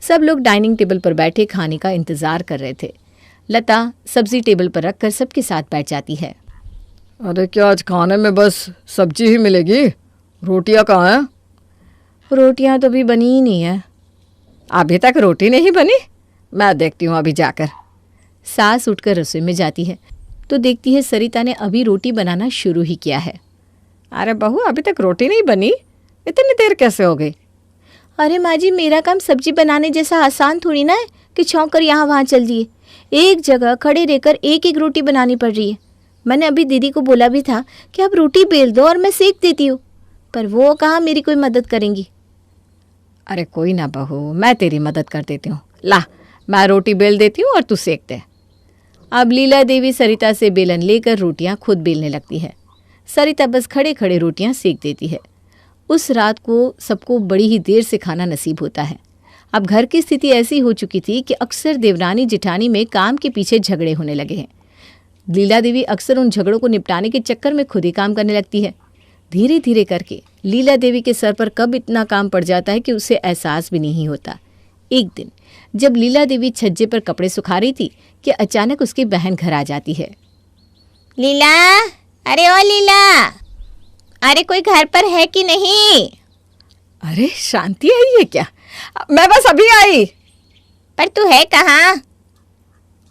सब लोग डाइनिंग टेबल पर बैठे खाने का इंतजार कर रहे थे। लता सब्जी टेबल पर रखकर सबके साथ बैठ जाती है। अरे क्या आज खाने में बस सब्जी ही मिलेगी? रोटियां कहाँ हैं? रोटियां तो अभी बनी ही नहीं है। अभी तक रोटी नहीं बनी? मैं देखती हूँ अभी जाकर। सास उठकर रसोई में जाती है तो देखती है सरिता ने अभी रोटी बनाना शुरू ही किया है। अरे बहू, अभी तक रोटी नहीं बनी, इतनी देर कैसे हो गई? अरे माँ जी, मेरा काम सब्जी बनाने जैसा आसान थोड़ी ना है कि छौंक कर यहाँ वहाँ चल दिए। एक जगह खड़े रहकर एक एक रोटी बनानी पड़ रही है। मैंने अभी दीदी को बोला भी था कि आप रोटी बेल दो और मैं सेक देती हूँ, पर वो कहाँ मेरी कोई मदद करेंगी। अरे कोई ना बहू, मैं तेरी मदद कर देती हूँ। ला, मैं रोटी बेल देती हूँ और तू सेक दे। अब लीला देवी सरिता से बेलन लेकर रोटियां खुद बेलने लगती है। सरिता बस खड़े खड़े रोटियां सेक देती है। उस रात को सबको बड़ी ही देर से खाना नसीब होता है। अब घर की स्थिति ऐसी हो चुकी थी कि अक्सर देवरानी जेठानी में काम के पीछे झगड़े होने लगे हैं। लीला देवी अक्सर उन झगड़ों को निपटाने के चक्कर में खुद ही काम करने लगती है। धीरे धीरे करके लीला देवी के सर पर कब इतना काम पड़ जाता है कि उसे एहसास भी नहीं होता। एक दिन जब लीला देवी छज्जे पर कपड़े सुखा रही थी कि अचानक उसकी बहन घर आ जाती है। लीला, अरे ओ लीला, अरे कोई घर पर है कि नहीं? अरे शांति आई है क्या? मैं बस अभी आई। पर तू है कहाँ?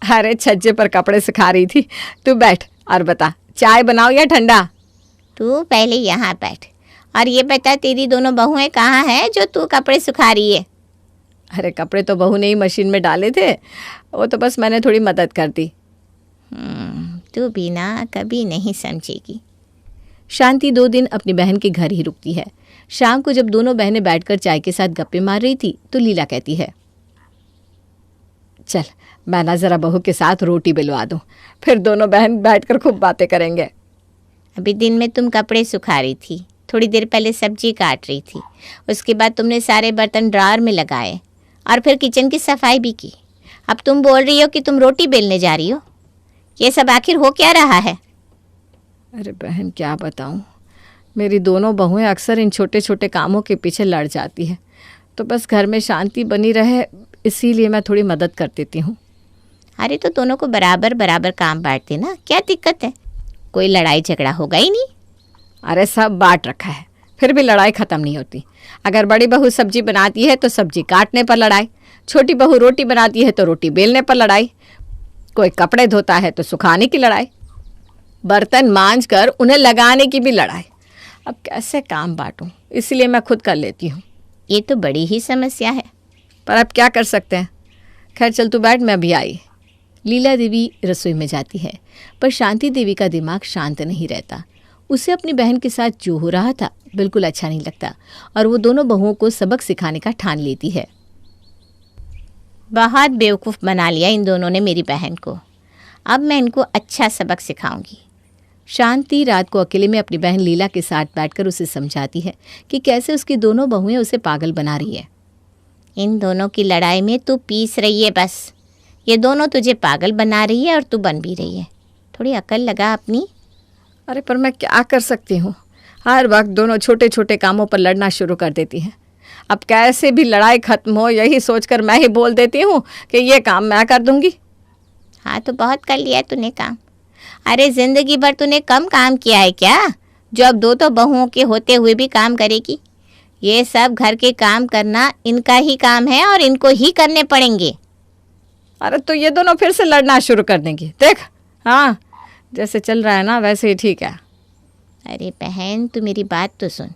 अरे छज्जे पर कपड़े सुखा रही थी। तू बैठ और बता, चाय बनाओ या ठंडा? तू पहले यहाँ बैठ और ये बता, तेरी दोनों बहुएं कहाँ हैं जो तू कपड़े सुखा रही है? अरे कपड़े तो बहू ने ही मशीन में डाले थे, वो तो बस मैंने थोड़ी मदद कर दी। तू भी ना कभी नहीं समझेगी। शांति 2 दिन अपनी बहन के घर ही रुकती है। शाम को जब दोनों बहनें बैठकर चाय के साथ गप्पे मार रही थी तो लीला कहती है, चल मैं ना जरा बहू के साथ रोटी बिलवा दूं, फिर दोनों बहन बैठकर खूब बातें करेंगे। अभी दिन में तुम कपड़े सुखा रही थी, थोड़ी देर पहले सब्जी काट रही थी, उसके बाद तुमने सारे बर्तन ड्रावर में लगाए और फिर किचन की सफाई भी की। अब तुम बोल रही हो कि तुम रोटी बेलने जा रही हो। ये सब आखिर हो क्या रहा है? अरे बहन क्या बताऊं, मेरी दोनों बहुएं अक्सर इन छोटे छोटे कामों के पीछे लड़ जाती है, तो बस घर में शांति बनी रहे इसीलिए मैं थोड़ी मदद कर देती हूँ। अरे तो दोनों को बराबर बराबर काम बांटते ना, क्या दिक्कत है? कोई लड़ाई झगड़ा होगा ही नहीं। अरे सब बांट रखा है, फिर भी लड़ाई ख़त्म नहीं होती। अगर बड़ी बहू सब्जी बनाती है तो सब्जी काटने पर लड़ाई, छोटी बहू रोटी बनाती है तो रोटी बेलने पर लड़ाई, कोई कपड़े धोता है तो सुखाने की लड़ाई, बर्तन मांज कर उन्हें लगाने की भी लड़ाई। अब कैसे काम बांटूं, इसलिए मैं खुद कर लेती हूँ। ये तो बड़ी ही समस्या है, पर अब क्या कर सकते हैं। खैर चल तू बैठ, मैं अभी आई। लीला देवी रसोई में जाती है, पर शांति देवी का दिमाग शांत नहीं रहता। उसे अपनी बहन के साथ जो हो रहा था बिल्कुल अच्छा नहीं लगता और वो दोनों बहुओं को सबक सिखाने का ठान लेती है। बहुत बेवकूफ़ बना लिया इन दोनों ने मेरी बहन को। अब मैं इनको अच्छा सबक सिखाऊंगी। शांति रात को अकेले में अपनी बहन लीला के साथ बैठकर उसे समझाती है कि कैसे उसकी दोनों बहुएं उसे पागल बना रही है। इन दोनों की लड़ाई में तू पीस रही है बस। ये दोनों तुझे पागल बना रही है और तू बन भी रही है। थोड़ी अकल लगा अपनी। अरे पर मैं क्या कर सकती हूँ, हर वक्त दोनों छोटे छोटे कामों पर लड़ना शुरू कर देती हैं। अब कैसे भी लड़ाई खत्म हो यही सोचकर मैं ही बोल देती हूँ कि ये काम मैं कर दूंगी। हाँ तो बहुत कर लिया तूने काम। अरे जिंदगी भर तूने कम काम किया है क्या, जो अब 2 बहुओं के होते हुए भी काम करेगी? ये सब घर के काम करना इनका ही काम है और इनको ही करने पड़ेंगे। अरे तो ये दोनों फिर से लड़ना शुरू कर देंगी, देख। हाँ, जैसे चल रहा है ना वैसे ही ठीक है। अरे बहन तू मेरी बात तो सुन,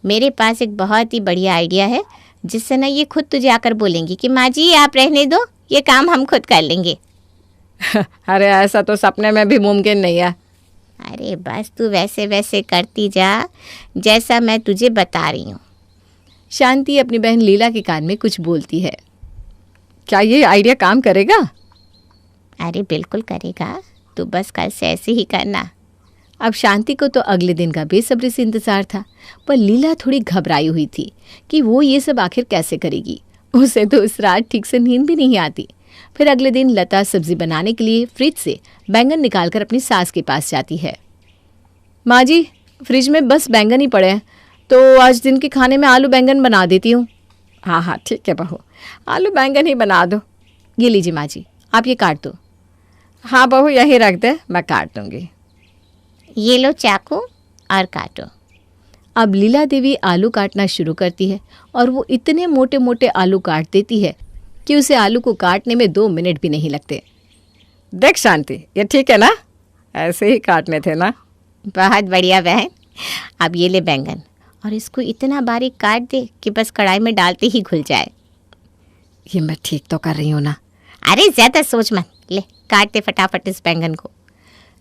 मेरे पास एक बहुत ही बढ़िया आइडिया है जिससे ना ये खुद तुझे आकर बोलेंगी कि माँ जी आप रहने दो, ये काम हम खुद कर लेंगे। अरे ऐसा तो सपने में भी मुमकिन नहीं है। अरे बस तू वैसे वैसे करती जा जैसा मैं तुझे बता रही हूँ। शांति अपनी बहन लीला के कान में कुछ बोलती है। क्या ये आइडिया काम करेगा? अरे बिल्कुल करेगा, तू बस कल से ऐसे ही करना। अब शांति को तो अगले दिन का बेसब्री से इंतजार था, पर लीला थोड़ी घबराई हुई थी कि वो ये सब आखिर कैसे करेगी। उसे तो उस रात ठीक से नींद भी नहीं आती। फिर अगले दिन लता सब्जी बनाने के लिए फ्रिज से बैंगन निकालकर अपनी सास के पास जाती है। माँ जी, फ्रिज में बस बैंगन ही पड़े हैं, तो आज दिन के खाने में आलू बैंगन बना देती हूँ। हाँ हाँ ठीक है बहू, आलू बैंगन ही बना दो। ये लीजिए माँ जी, आप ये काट दो। हाँ बहू यही रख दे, मैं काट दूँगी। ये लो चाकू और काटो। अब लीला देवी आलू काटना शुरू करती है और वो इतने मोटे मोटे आलू काट देती है कि उसे आलू को काटने में 2 मिनट भी नहीं लगते। देख शांति, ये ठीक है ना? ऐसे ही काटने थे ना? बहुत बढ़िया बहन। अब ये ले बैंगन और इसको इतना बारीक काट दे कि बस कढ़ाई में डालते ही घुल जाए। ये मैं ठीक तो कर रही हूँ ना? अरे ज़्यादा सोच मत, ले काट दे फटाफट इस बैंगन को।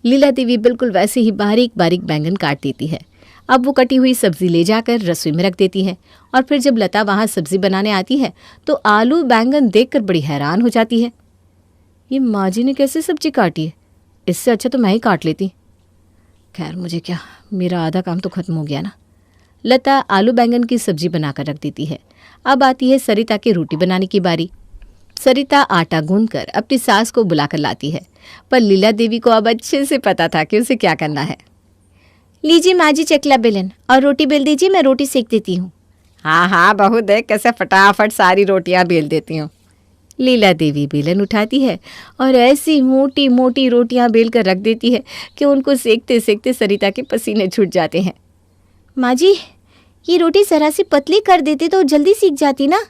लीला देवी बिल्कुल वैसे ही बारीक बारीक बैंगन काट देती है। अब वो कटी हुई सब्जी ले जाकर रसोई में रख देती है और फिर जब लता वहाँ सब्जी बनाने आती है तो आलू बैंगन देखकर बड़ी हैरान हो जाती है। ये माँ जी ने कैसे सब्जी काटी है? इससे अच्छा तो मैं ही काट लेती। खैर मुझे क्या, मेरा आधा काम तो खत्म हो गया ना। लता आलू बैंगन की सब्जी बनाकर रख देती है। अब आती है सरिता के रोटी बनाने की बारी। सरिता आटा गूंथकर अपनी सास को बुलाकर लाती है, पर लीला देवी को अब अच्छे से पता था कि उसे क्या करना है। लीजिए माँ जी चकला बेलन और रोटी बेल दीजिए, मैं रोटी सेक देती हूँ। हाँ हाँ बहू, देख कैसे फटाफट सारी रोटियां बेल देती हूँ। लीला देवी बेलन उठाती है और ऐसी मोटी मोटी रोटियां बेल कर रख देती है कि उनको सेकते सेकते सरिता के पसीने छूट जाते हैं। माँ जी ये रोटी जरा सी पतली कर देते तो जल्दी सीख जाती ना।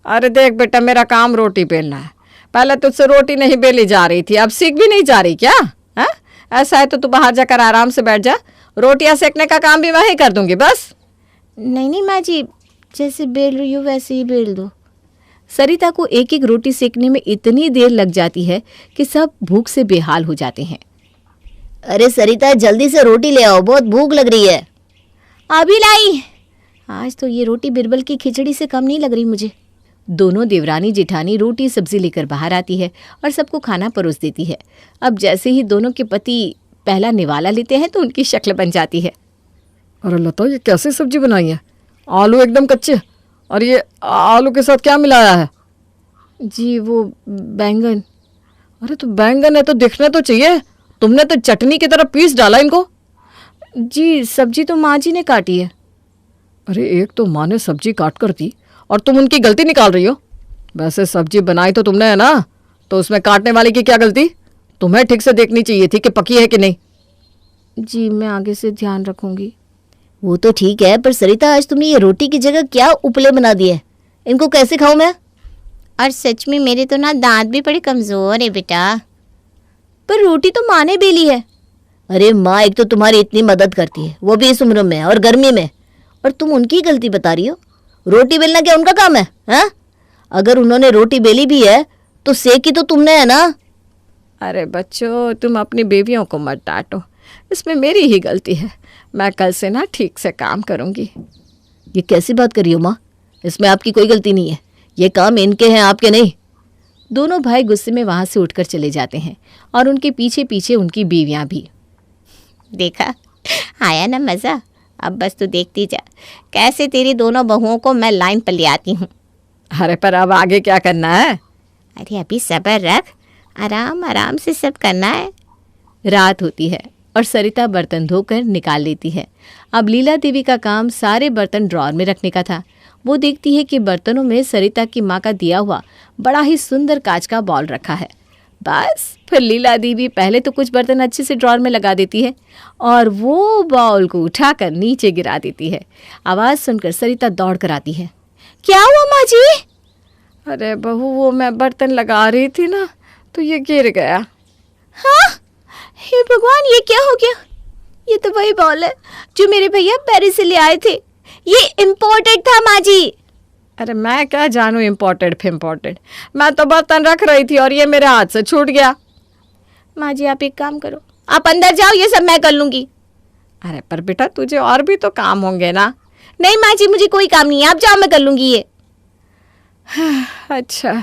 अरे देख बेटा, मेरा काम रोटी बेलना है। पहले तुझसे रोटी नहीं बेली जा रही थी, अब सीख भी नहीं जा रही क्या? है ऐसा है तो तू बाहर जाकर आराम से बैठ जा, रोटियां सेकने का काम भी मैं ही कर दूंगी बस। नहीं नहीं माँ जी, जैसे बेल रही हो वैसे ही बेल दो। सरिता को एक एक रोटी सेकने में इतनी देर लग जाती है कि सब भूख से बेहाल हो जाते हैं। अरे सरिता जल्दी से रोटी ले आओ, बहुत भूख लग रही है। अभी लाई। आज तो ये रोटी बिरबल की खिचड़ी से कम नहीं लग रही मुझे। दोनों देवरानी जेठानी रोटी सब्जी लेकर बाहर आती है और सबको खाना परोस देती है। अब जैसे ही दोनों के पति पहला निवाला लेते हैं तो उनकी शक्ल बन जाती है। अरे लता, ये कैसी सब्जी बनाई है? आलू एकदम कच्चे, और ये आलू के साथ क्या मिलाया है? जी वो बैंगन। अरे तो बैंगन है तो दिखना तो चाहिए, तुमने तो चटनी की तरह पीस डाला इनको। जी सब्जी तो माँ जी ने काटी है। अरे एक तो माँ ने सब्जी काट कर दी और तुम उनकी गलती निकाल रही हो। वैसे सब्जी बनाई तो तुमने है ना, तो उसमें काटने वाले की क्या गलती? तुम्हें ठीक से देखनी चाहिए थी कि पकी है कि नहीं। जी मैं आगे से ध्यान रखूंगी। वो तो ठीक है, पर सरिता आज तुमने ये रोटी की जगह क्या उपले बना दिए, इनको कैसे खाऊं मैं? और सच में मेरे तो ना दांत भी बड़े कमज़ोर है बेटा। पर रोटी तो माँ ने बेली है। अरे माँ एक तो तुम्हारी इतनी मदद करती है, वो भी इस उम्र में और गर्मी में, और तुम उनकी गलती बता रही हो। रोटी बेलना क्या उनका काम है? हाँ, अगर उन्होंने रोटी बेली भी है तो सेकी तो तुमने है ना। अरे बच्चों, तुम अपनी बेबियों को मत डांटो, इसमें मेरी ही गलती है। मैं कल से ना ठीक से काम करूंगी। ये कैसी बात कर रही हो माँ? इसमें आपकी कोई गलती नहीं है, ये काम इनके हैं आपके नहीं। दोनों भाई गुस्से में वहां से उठकर चले जाते हैं और उनके पीछे पीछे उनकी बीवियां भी। देखा, आया ना मज़ा। अब बस तू देखती जा कैसे तेरी दोनों बहुओं को मैं लाइन पर ले आती हूँ। अरे पर अब आगे क्या करना है? अरे अभी सब्र रख, आराम आराम से सब करना है। रात होती है और सरिता बर्तन धोकर निकाल लेती है। अब लीला देवी का काम सारे बर्तन ड्रॉर में रखने का था। वो देखती है कि बर्तनों में सरिता की माँ का दिया हुआ बड़ा ही सुंदर कांच का बॉल रखा है। बस फिर लीला देवी पहले तो कुछ बर्तन अच्छे से ड्रॉर में लगा देती है और वो बॉल को उठाकर नीचे गिरा देती है। आवाज़ सुनकर सरिता दौड़ कर आती है। क्या हुआ माँ जी? अरे बहू, वो मैं बर्तन लगा रही थी ना तो ये गिर गया। हाँ, हे भगवान, ये क्या हो गया? ये तो वही बॉल है जो मेरे भैया पेरिस से ले आए थे। ये इम्पोर्टेड था माँ जी। अरे मैं क्या जानूं इम्पोर्टेड फिम्पोर्टेड, मैं तो बर्तन रख रही थी और ये मेरे हाथ से छूट गया। माँ जी आप एक काम करो, आप अंदर जाओ, ये सब मैं कर लूंगी। अरे पर बेटा, तुझे और भी तो काम होंगे ना। नहीं माँ जी, मुझे कोई काम नहीं है, आप जाओ, मैं कर लूंगी ये। अच्छा,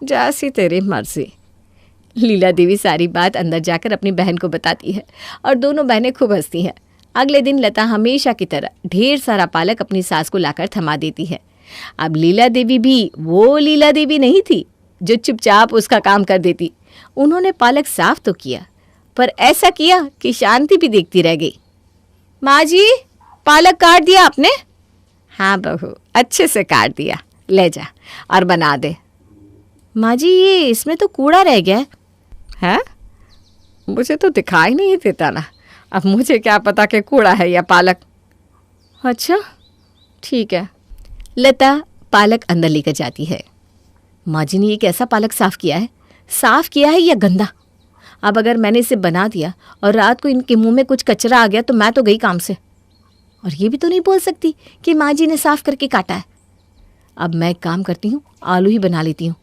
जैसी तेरी मर्जी। लीला देवी सारी बात अंदर जाकर अपनी बहन को बताती है और दोनों बहनें खूब हंसती हैं। अगले दिन लता हमेशा की तरह ढेर सारा पालक अपनी सास को लाकर थमा देती है। अब लीला देवी भी वो लीला देवी नहीं थी जो चुपचाप उसका काम कर देती। उन्होंने पालक साफ तो किया, पर ऐसा किया कि शांति भी देखती रह गई। माँ जी, पालक काट दिया आपने? हाँ बहू, अच्छे से काट दिया, ले जा और बना दे। माँ जी, ये इसमें तो कूड़ा रह गया है। मुझे तो दिखाई नहीं देता ना, अब मुझे क्या पता कि कूड़ा है या पालक। अच्छा ठीक है। लता पालक अंदर लेकर जाती है। माँ जी ने ये कैसा पालक साफ किया है या गंदा? अब अगर मैंने इसे बना दिया और रात को इनके मुंह में कुछ कचरा आ गया तो मैं तो गई काम से। और ये भी तो नहीं बोल सकती कि माँ जी ने साफ करके काटा है। अब मैं एक काम करती हूँ, आलू ही बना लेती हूँ।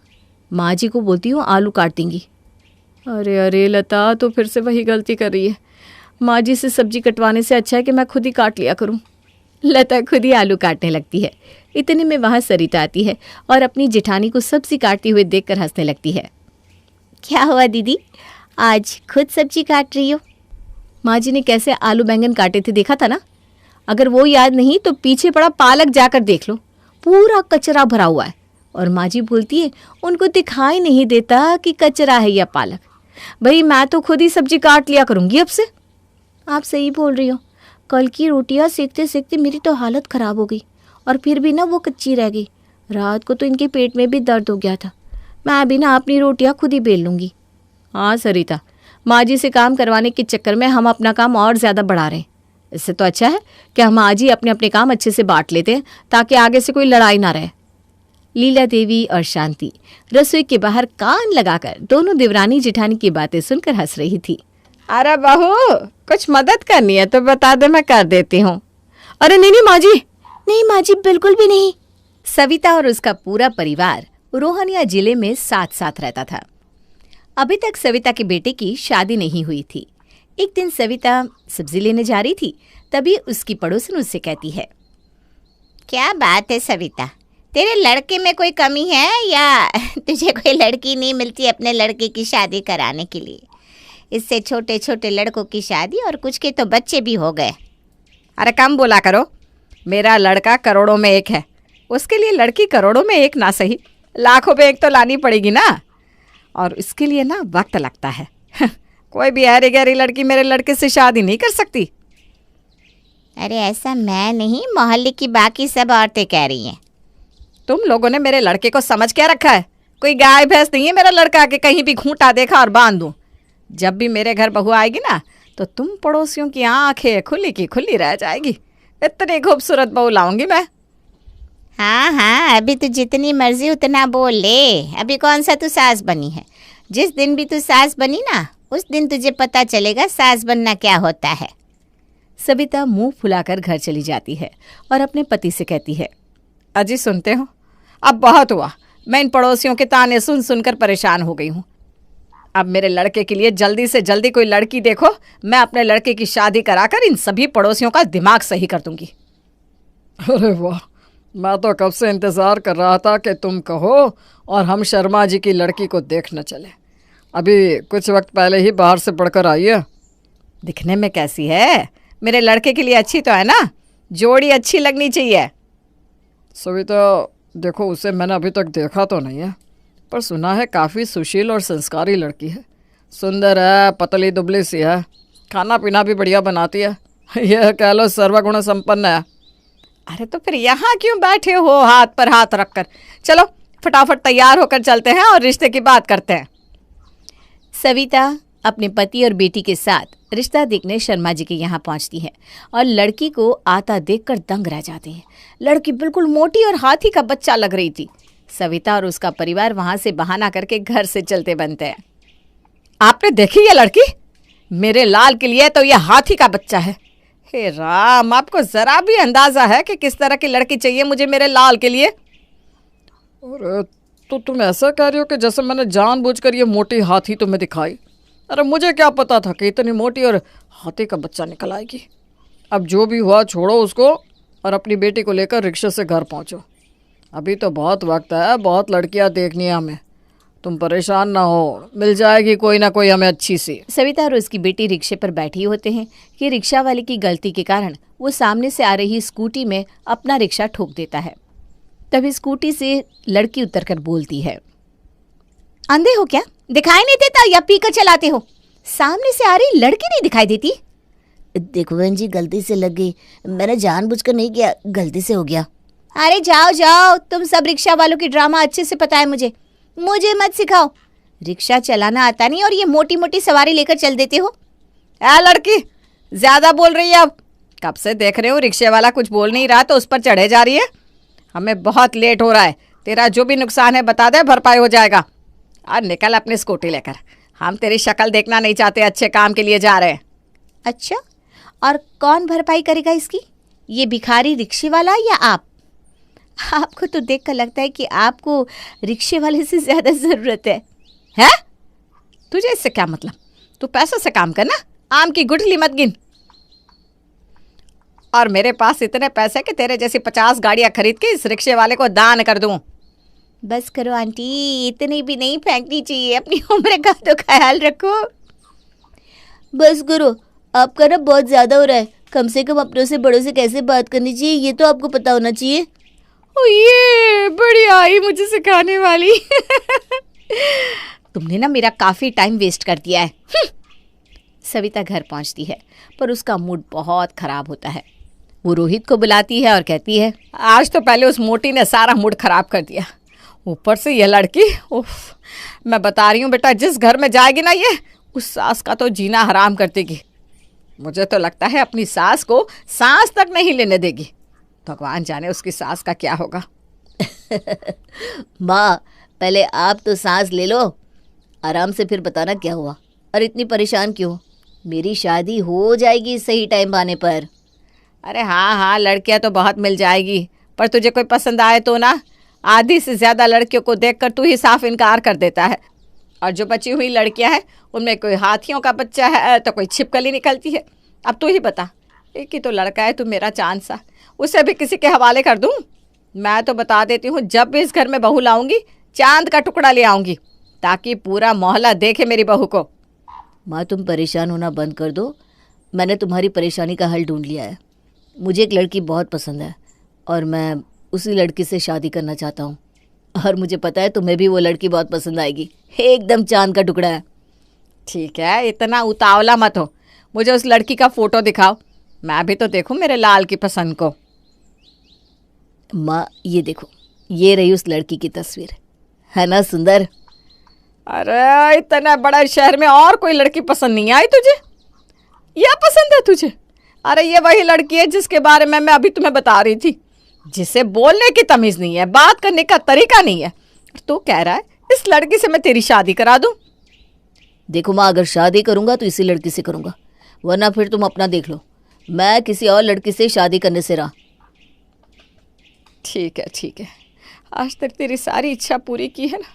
माँ जी को बोलती हूँ आलू काट देंगी। अरे अरे लता, तो फिर से वही गलती कर रही है। माँ जी से सब्जी कटवाने से अच्छा है कि मैं खुद ही काट लिया करूँ। लता खुद ही आलू काटने लगती है। इतने में वहाँ सरिता आती है और अपनी जेठानी को सब्जी काटते हुए देखकर हंसने लगती है। क्या हुआ दीदी, आज खुद सब्जी काट रही हो? माँ जी ने कैसे आलू बैंगन काटे थे देखा था ना? अगर वो याद नहीं तो पीछे पड़ा पालक जाकर देख लो, पूरा कचरा भरा हुआ है। और माँ जी बोलती है उनको दिखाई नहीं देता कि कचरा है या पालक। भाई मैं तो खुद ही सब्जी काट लिया करूँगी अब से। आप सही बोल रही हो, कल की रोटियां सेकते सेकते मेरी तो हालत ख़राब हो गई और फिर भी ना वो कच्ची रह गई। रात को तो इनके पेट में भी दर्द हो गया था। मैं भी ना अपनी रोटियां खुद ही बेल लूँगी। हाँ सरिता, माँ जी से काम करवाने के चक्कर में हम अपना काम और ज़्यादा बढ़ा रहे हैं। इससे तो अच्छा है कि हम आज ही अपने अपने काम अच्छे से बांट लेते हैं ताकि आगे से कोई लड़ाई ना रहे। लीला देवी और शांति रसोई के बाहर कान लगाकर दोनों देवरानी जेठानी की बातें सुनकर हंस रही थी। अरे बहू, कुछ मदद करनी है तो बता दे, मैं कर देती हूँ। अरे नहीं माँ जी, नहीं माँ जी, बिल्कुल भी नहीं। सविता और उसका पूरा परिवार रोहनिया जिले में साथ साथ रहता था। अभी तक सविता के बेटे की शादी नहीं हुई थी। एक दिन सविता सब्जी लेने जा रही थी, तभी उसकी पड़ोसन उससे कहती है, क्या बात है सविता, तेरे लड़के में कोई कमी है या तुझे कोई लड़की नहीं मिलती अपने लड़के की शादी कराने के लिए? इससे छोटे छोटे लड़कों की शादी और कुछ के तो बच्चे भी हो गए। अरे कम बोला करो, मेरा लड़का करोड़ों में एक है, उसके लिए लड़की करोड़ों में एक ना सही, लाखों में एक तो लानी पड़ेगी ना। और इसके लिए ना वक्त लगता है। कोई भी ऐरी गैरी लड़की मेरे लड़के से शादी नहीं कर सकती। अरे ऐसा मैं नहीं, मोहल्ले की बाकी सब औरतें कह रही हैं। तुम लोगों ने मेरे लड़के को समझ क्या रखा है? कोई गाय भैंस नहीं है मेरा लड़का कि कहीं भी घूंटा देखा और बांध दूं। जब भी मेरे घर बहू आएगी ना तो तुम पड़ोसियों की आंखें खुली की खुली रह जाएगी। इतनी खूबसूरत बहू लाऊंगी मैं। हाँ हाँ, अभी तू जितनी मर्जी उतना बोल ले। अभी कौन सा तू सास बनी है? जिस दिन भी तू सास बनी ना, उस दिन तुझे पता चलेगा सास बनना क्या होता है। सविता मुंह फुलाकर घर चली जाती है और अपने पति से कहती है, अजी सुनते हो, अब बहुत हुआ। मैं इन पड़ोसियों के ताने सुन सुनकर परेशान हो गई हूँ। अब मेरे लड़के के लिए जल्दी से जल्दी कोई लड़की देखो, मैं अपने लड़के की शादी कराकर इन सभी पड़ोसियों का दिमाग सही कर दूंगी। अरे वाह, मैं तो कब से इंतज़ार कर रहा था कि तुम कहो और हम शर्मा जी की लड़की को देखने चले। अभी कुछ वक्त पहले ही बाहर से पढ़कर आई है। दिखने में कैसी है? मेरे लड़के के लिए अच्छी तो है ना? जोड़ी अच्छी लगनी चाहिए। सविता देखो, उसे मैंने अभी तक देखा तो नहीं है, पर सुना है काफ़ी सुशील और संस्कारी लड़की है। सुंदर है, पतली दुबली सी है, खाना पीना भी बढ़िया बनाती है। यह कह लो सर्वगुण संपन्न है। अरे तो फिर यहाँ क्यों बैठे हो हाथ पर हाथ रखकर? चलो फटाफट तैयार होकर चलते हैं और रिश्ते की बात करते हैं। सविता अपने पति और बेटी के साथ रिश्ता देखने शर्मा जी के यहाँ पहुँचती है और लड़की को आता देखकर दंग रह जाते हैं। लड़की बिल्कुल मोटी और हाथी का बच्चा लग रही थी। सविता और उसका परिवार वहाँ से बहाना करके घर से चलते बनते हैं। आपने देखी ये लड़की? मेरे लाल के लिए तो ये हाथी का बच्चा है। हे राम, आपको जरा भी अंदाजा है कि किस तरह की लड़की चाहिए मुझे मेरे लाल के लिए? और तो तुम ऐसा कह रही हो कि जैसे मैंने जानबूझकर ये मोटी हाथी तुम्हें दिखाई। अरे मुझे क्या पता था कि इतनी मोटी और हाथी का बच्चा निकल आएगी। अब जो भी हुआ छोड़ो उसको और अपनी बेटी को लेकर रिक्शे से घर पहुंचो। अभी तो बहुत वक्त है, बहुत लड़कियां देखनी है हमें। तुम परेशान ना हो, मिल जाएगी कोई ना कोई हमें अच्छी सी। सविता और उसकी बेटी रिक्शे पर बैठी होते हैं कि रिक्शा वाले की गलती के कारण वो सामने से आ रही स्कूटी में अपना रिक्शा ठोक देता है। तभी स्कूटी से लड़की उतरकर बोलती है, अंधे हो क्या? दिखाई नहीं देता या पीकर चलाते हो? सामने से आ रही लड़की नहीं दिखाई देती? देखो बहन जी, गलती से लग गई, मैंने जानबूझकर नहीं किया, गलती से हो गया। अरे जाओ जाओ, तुम सब रिक्शा वालों की ड्रामा अच्छे से पता है मुझे मत सिखाओ। रिक्शा चलाना आता नहीं और ये मोटी मोटी सवारी लेकर चल देते हो। ए लड़की, ज्यादा बोल रही है अब। कब से देख रहे हो रिक्शे वाला कुछ बोल नहीं रहा तो उस पर चढ़े जा रही है। हमें बहुत लेट हो रहा है, तेरा जो भी नुकसान है बता दे, भरपाई हो जाएगा। और निकल अपनी स्कूटी लेकर, हम तेरी शक्ल देखना नहीं चाहते, अच्छे काम के लिए जा रहे हैं। अच्छा, और कौन भरपाई करेगा इसकी? ये भिखारी रिक्शे वाला या आप? आपको तो देखकर लगता है कि आपको रिक्शे वाले से ज्यादा जरूरत है। हैं? तुझे इससे क्या मतलब? तू पैसों से काम करना, आम की गुठली मत गिन। और मेरे पास इतने पैसे कि तेरे जैसी 50 गाड़ियां खरीद के इस रिक्शे वाले को दान कर दूं। बस करो आंटी, इतनी भी नहीं फेंकनी चाहिए, अपनी उम्र का तो ख्याल रखो। बस करो, आपका ना बहुत ज्यादा हो रहा है। कम से कम अपनों से बड़ों से कैसे बात करनी चाहिए ये तो आपको पता होना चाहिए। ओ ये बड़ी आई मुझे सिखाने वाली। तुमने ना मेरा काफी टाइम वेस्ट कर दिया है। सविता घर पहुंचती है पर उसका मूड बहुत खराब होता है। वो रोहित को बुलाती है और कहती है, आज तो पहले उस मोटी ने सारा मूड खराब कर दिया, ऊपर से ये लड़की। उफ, मैं बता रही हूँ बेटा, जिस घर में जाएगी ना ये, उस सास का तो जीना हराम कर देगी। मुझे तो लगता है अपनी सास को सांस तक नहीं लेने देगी। भगवान जाने उसकी सास का क्या होगा। माँ, पहले आप तो सांस ले लो, आराम से फिर बताना क्या हुआ और इतनी परेशान क्यों। मेरी शादी हो जाएगी सही टाइम आने पर। अरे हाँ हाँ, लड़कियां तो बहुत मिल जाएगी, पर तुझे कोई पसंद आए तो ना। आधी से ज़्यादा लड़कियों को देखकर तू ही साफ इनकार कर देता है। और जो बची हुई लड़कियां हैं उनमें कोई हाथियों का बच्चा है तो कोई छिपकली निकलती है। अब तू ही बता, एक ही तो लड़का है तू मेरा चांद सा, उसे भी किसी के हवाले कर दूं? मैं तो बता देती हूँ, जब भी इस घर में बहू लाऊंगी चांद का टुकड़ा ले आऊंगी, ताकि पूरा मोहल्ला देखे मेरी बहू को। माँ, तुम परेशान होना बंद कर दो, मैंने तुम्हारी परेशानी का हल ढूंढ लिया है। मुझे एक लड़की बहुत पसंद है और मैं उसी लड़की से शादी करना चाहता हूँ, और मुझे पता है तुम्हें भी वो लड़की बहुत पसंद आएगी। एकदम चांद का टुकड़ा है। ठीक है, इतना उतावला मत हो, मुझे उस लड़की का फोटो दिखाओ, मैं भी तो देखूं मेरे लाल की पसंद को। माँ, ये देखो, ये रही उस लड़की की तस्वीर, है ना सुंदर? अरे इतना बड़ा शहर में और कोई लड़की पसंद नहीं आई तुझे? यह पसंद है तुझे? अरे ये वही लड़की है जिसके बारे में मैं अभी तुम्हें बता रही थी, जिसे बोलने की तमीज नहीं है, बात करने का तरीका नहीं है। तू कह रहा है इस लड़की से मैं तेरी शादी करा दूं? देखो माँ, अगर शादी करूंगा तो इसी लड़की से करूंगा, वरना फिर तुम अपना देख लो। मैं किसी और लड़की से शादी करने से रहा। ठीक है ठीक है, आज तक तेरी सारी इच्छा पूरी की है ना,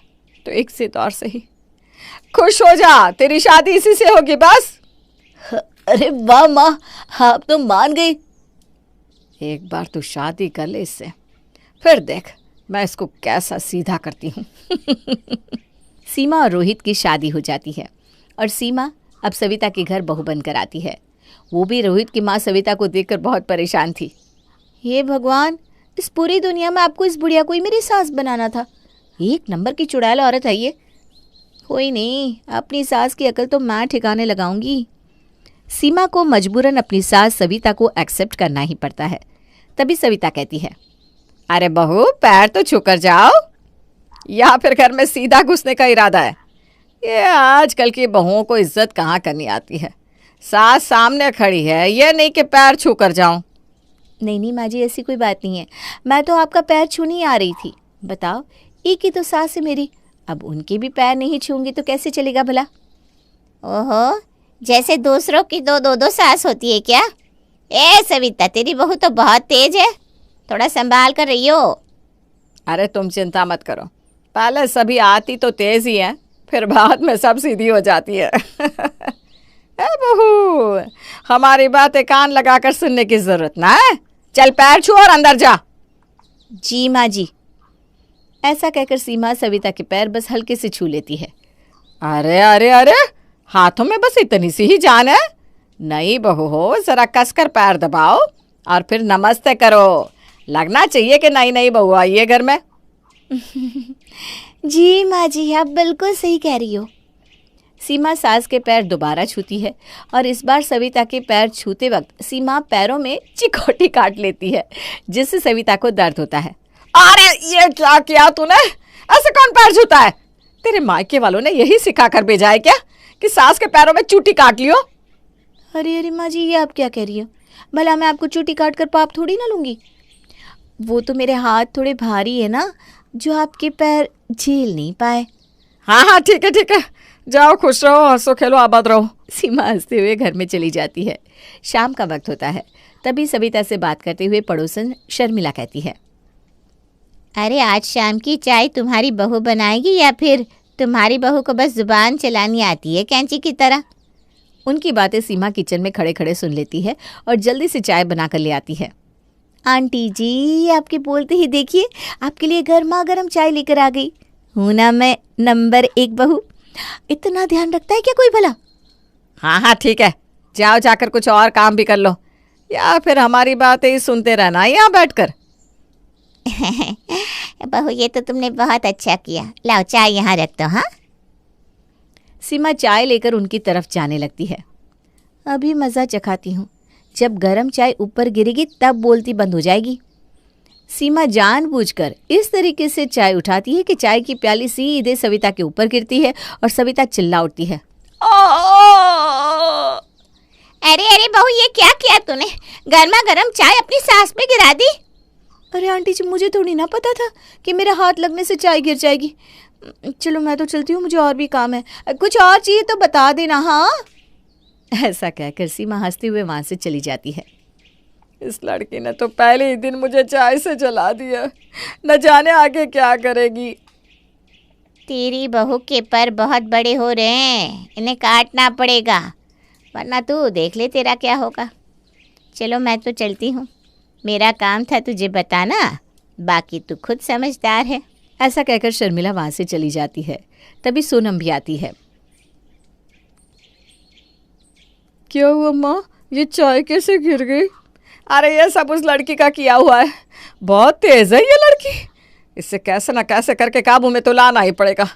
तो एक से और सही खुश हो जा, तेरी शादी इसी से होगी बस। अरे वाह माँ, आप तो मान गई। एक बार तू शादी कर ले इससे, फिर देख मैं इसको कैसा सीधा करती हूँ। सीमा और रोहित की शादी हो जाती है और सीमा अब सविता के घर बहू बनकर आती है। वो भी रोहित की माँ सविता को देखकर बहुत परेशान थी। हे भगवान, इस पूरी दुनिया में आपको इस बुढ़िया को ही मेरी सास बनाना था। एक नंबर की चुड़ैल औरत है ये। कोई नहीं, अपनी सास की अकल तो मैं ठिकाने लगाऊंगी। सीमा को मजबूरन अपनी सास सविता को एक्सेप्ट करना ही पड़ता है। तभी सविता कहती है, अरे बहू, पैर तो छूकर जाओ, या फिर घर में सीधा घुसने का इरादा है? ये आजकल की बहुओं को इज्जत कहाँ करनी आती है। सास सामने खड़ी है, ये नहीं कि पैर छू कर जाऊं। नहीं नहीं माँ जी, ऐसी कोई बात नहीं है। मैं तो आपका पैर छूने ही आ रही थी। बताओ, एक ही तो सास है मेरी, अब उनके भी पैर नहीं छूंगी तो कैसे चलेगा भला? ओहो, जैसे दूसरों की दो सास होती है क्या? ए सविता, तेरी बहू तो बहुत तेज है, थोड़ा संभाल कर रही हो। अरे तुम चिंता मत करो, पहले सभी आती तो तेज ही है, फिर बाद में सब सीधी हो जाती है। ए बहू, हमारी बातें कान लगाकर सुनने की जरूरत ना है। चल पैर छू और अंदर जा। जी माँ जी। ऐसा कहकर सीमा सविता के पैर बस हल्के से छू लेती है। अरे अरे अरे, हाथों में बस इतनी सी ही जान है? नहीं बहू हो, जरा कसकर पैर दबाओ और फिर नमस्ते करो। लगना चाहिए कि नई नई बहू आई है घर में। जी माँ जी, आप बिल्कुल सही कह रही हो। सीमा सास के पैर दोबारा छूती है और इस बार सविता के पैर छूते वक्त सीमा पैरों में चिकोटी काट लेती है, जिससे सविता को दर्द होता है। अरे ये क्या किया तूने? ऐसे कौन पैर छूता है? तेरे मायके वालों ने यही सिखा कर भेजा है क्या कि सास के पैरों में चूटी काट लियो? अरे अरे माँ जी, ये आप क्या कह रही हो? भला मैं आपको चूटी काट कर पाप थोड़ी ना लूँगी। वो तो मेरे हाथ थोड़े भारी है ना, जो आपके पैर झेल नहीं पाए। हाँ हाँ, ठीक है ठीक है, जाओ, खुश रहो, हंसो खेलो, आबाद रहो। सीमा हंसते हुए घर में चली जाती है। शाम का वक्त होता है। तभी सविता से बात करते हुए पड़ोसन शर्मिला कहती है, अरे आज शाम की चाय तुम्हारी बहू बनाएगी या फिर तुम्हारी बहू को बस जुबान चलानी आती है कैंची की तरह? उनकी बातें सीमा किचन में खड़े खड़े सुन लेती है और जल्दी से चाय बनाकर ले आती है। आंटी जी, आपके बोलते ही देखिए, आपके लिए गर्मा गर्म चाय लेकर आ गई हूँ ना मैं, नंबर 1 बहू। इतना ध्यान रखता है क्या कोई भला? हाँ हाँ ठीक है, जाओ, जाकर कुछ और काम भी कर लो, या फिर हमारी बातें ही सुनते रहना यहाँ बैठकर। बहू, ये तो तुमने बहुत अच्छा किया। लाओ चाय यहाँ रख दो। हाँ, सीमा चाय लेकर उनकी तरफ जाने लगती है। अभी मज़ा चखाती हूँ, जब गरम चाय ऊपर गिरेगी तब बोलती बंद हो जाएगी। सीमा जानबूझकर इस तरीके से चाय उठाती है कि चाय की प्याली सीधे सविता के ऊपर गिरती है और सविता चिल्ला उठती है। अरे अरे बहू, ये क्या किया तूने? गर्मा गर्म चाय अपनी सास पे गिरा दी। अरे आंटी जी, मुझे थोड़ी ना पता था कि मेरा हाथ लगने से चाय गिर जाएगी। चलो मैं तो चलती हूँ, मुझे और भी काम है। कुछ और चाहिए तो बता देना। हाँ, ऐसा कहकर सीमा हंसते हुए वहां से चली जाती है। इस लड़की ने तो पहले ही दिन मुझे चाय से जला दिया, न जाने आगे क्या करेगी। तेरी बहू के पर बहुत बड़े हो रहे हैं, इन्हें काटना पड़ेगा, वरना तू देख ले तेरा क्या होगा। चलो मैं तो चलती हूँ, मेरा काम था तुझे बताना, बाकी तू खुद समझदार है। ऐसा कहकर शर्मिला वहां से चली जाती है। तभी सोनम भी आती है। क्या हुआ माँ, ये चाय कैसे गिर गई? अरे ये सब उस लड़की का किया हुआ है, बहुत तेज है ये लड़की, इससे कैसे न कैसे करके काबू में तो लाना ही पड़ेगा।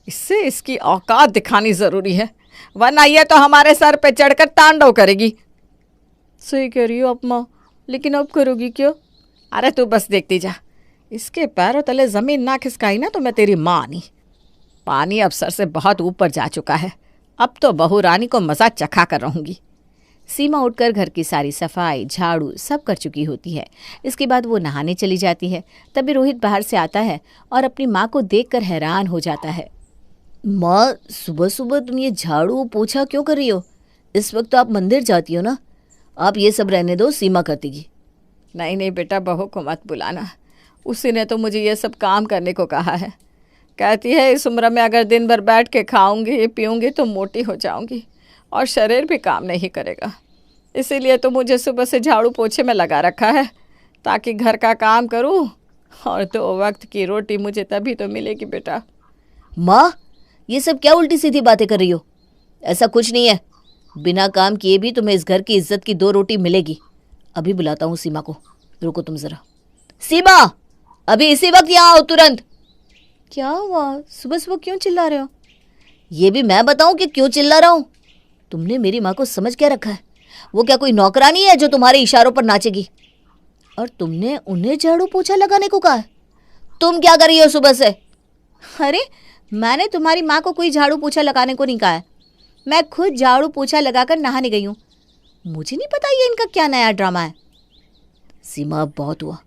इससे इसकी औकात दिखानी ज़रूरी है, वरना ये तो हमारे सर पे चढ़कर तांडव करेगी। सही कह रही हो आप माँ, लेकिन अब करोगी क्या? अरे तू बस देखती जा, इसके पैरों तले ज़मीन ना खिसकाई ना तो मैं तेरी माँ नहीं। पानी अब सर से बहुत ऊपर जा चुका है, अब तो बहू रानी को मज़ा चखा कर रहूँगी। सीमा उठकर घर की सारी सफाई झाड़ू सब कर चुकी होती है। इसके बाद वो नहाने चली जाती है। तभी रोहित बाहर से आता है और अपनी माँ को देखकर हैरान हो जाता है। माँ, सुबह सुबह तुम ये झाड़ू पोछा क्यों कर रही हो? इस वक्त तो आप मंदिर जाती हो ना। आप ये सब रहने दो, सीमा कर देगी। नहीं नहीं बेटा, बहू को मत बुलाना, उसी ने तो मुझे ये सब काम करने को कहा है। कहती है इस उम्र में अगर दिन भर बैठ के खाऊंगी पीऊँगी तो मोटी हो जाऊंगी और शरीर भी काम नहीं करेगा। इसीलिए तो मुझे सुबह से झाड़ू पोछे में लगा रखा है, ताकि घर का काम करूं और 2 वक्त की रोटी मुझे तभी तो मिलेगी बेटा। माँ, ये सब क्या उल्टी सीधी बातें कर रही हो? ऐसा कुछ नहीं है, बिना काम किए भी तुम्हें इस घर की इज्जत की 2 रोटी मिलेगी। अभी बुलाता हूँ सीमा को, रुको तुम ज़रा। सीमा, अभी इसी वक्त यहाँ आओ तुरंत। क्या हुआ? सुबह सुबह क्यों चिल्ला रहे हो? ये भी मैं बताऊं कि क्यों चिल्ला रहा हूं? तुमने मेरी माँ को समझ क्या रखा है? वो क्या कोई नौकरानी है जो तुम्हारे इशारों पर नाचेगी? और तुमने उन्हें झाड़ू पोछा लगाने को कहा है? तुम क्या कर रही हो सुबह से? अरे मैंने तुम्हारी माँ को कोई झाड़ू पोछा लगाने को नहीं कहा है। मैं खुद झाड़ू पोछा लगाकर नहाने गई हूँ। मुझे नहीं पता ये इनका क्या नया ड्रामा है। सीमा, अब बहुत हुआ।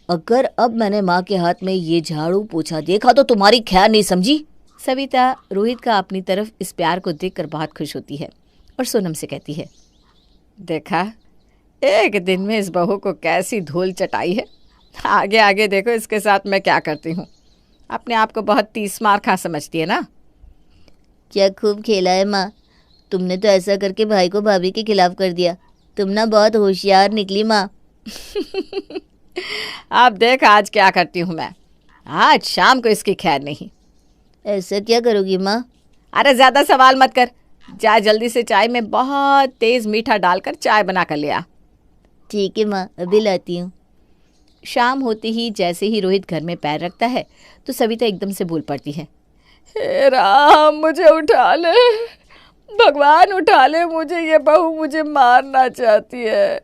अगर अब मैंने माँ के हाथ में ये झाड़ू पोछा देखा तो तुम्हारी खैर नहीं, समझी? सविता रोहित का अपनी तरफ इस प्यार को देखकर बहुत खुश होती है और सोनम से कहती है, देखा, एक दिन में इस बहू को कैसी धूल चटाई है। आगे आगे देखो इसके साथ मैं क्या करती हूँ। अपने आप को बहुत तीस मार खा समझती है ना। क्या खूब खेला है माँ। तुमने तो ऐसा करके भाई को भाभी के खिलाफ कर दिया। तुम ना बहुत होशियार निकली माँ। अब देख आज क्या करती हूँ मैं। आज शाम को इसकी खैर नहीं। ऐसा क्या करोगी माँ? अरे ज़्यादा सवाल मत कर। जा जल्दी से चाय में बहुत तेज़ मीठा डालकर चाय बना कर ले आ। ठीक है माँ, अभी लाती हूँ। शाम होते ही जैसे ही रोहित घर में पैर रखता है तो सविता एकदम से बोल पड़ती है, हे राम, मुझे उठा ले, भगवान उठा ले मुझे। ये बहू मुझे मारना चाहती है।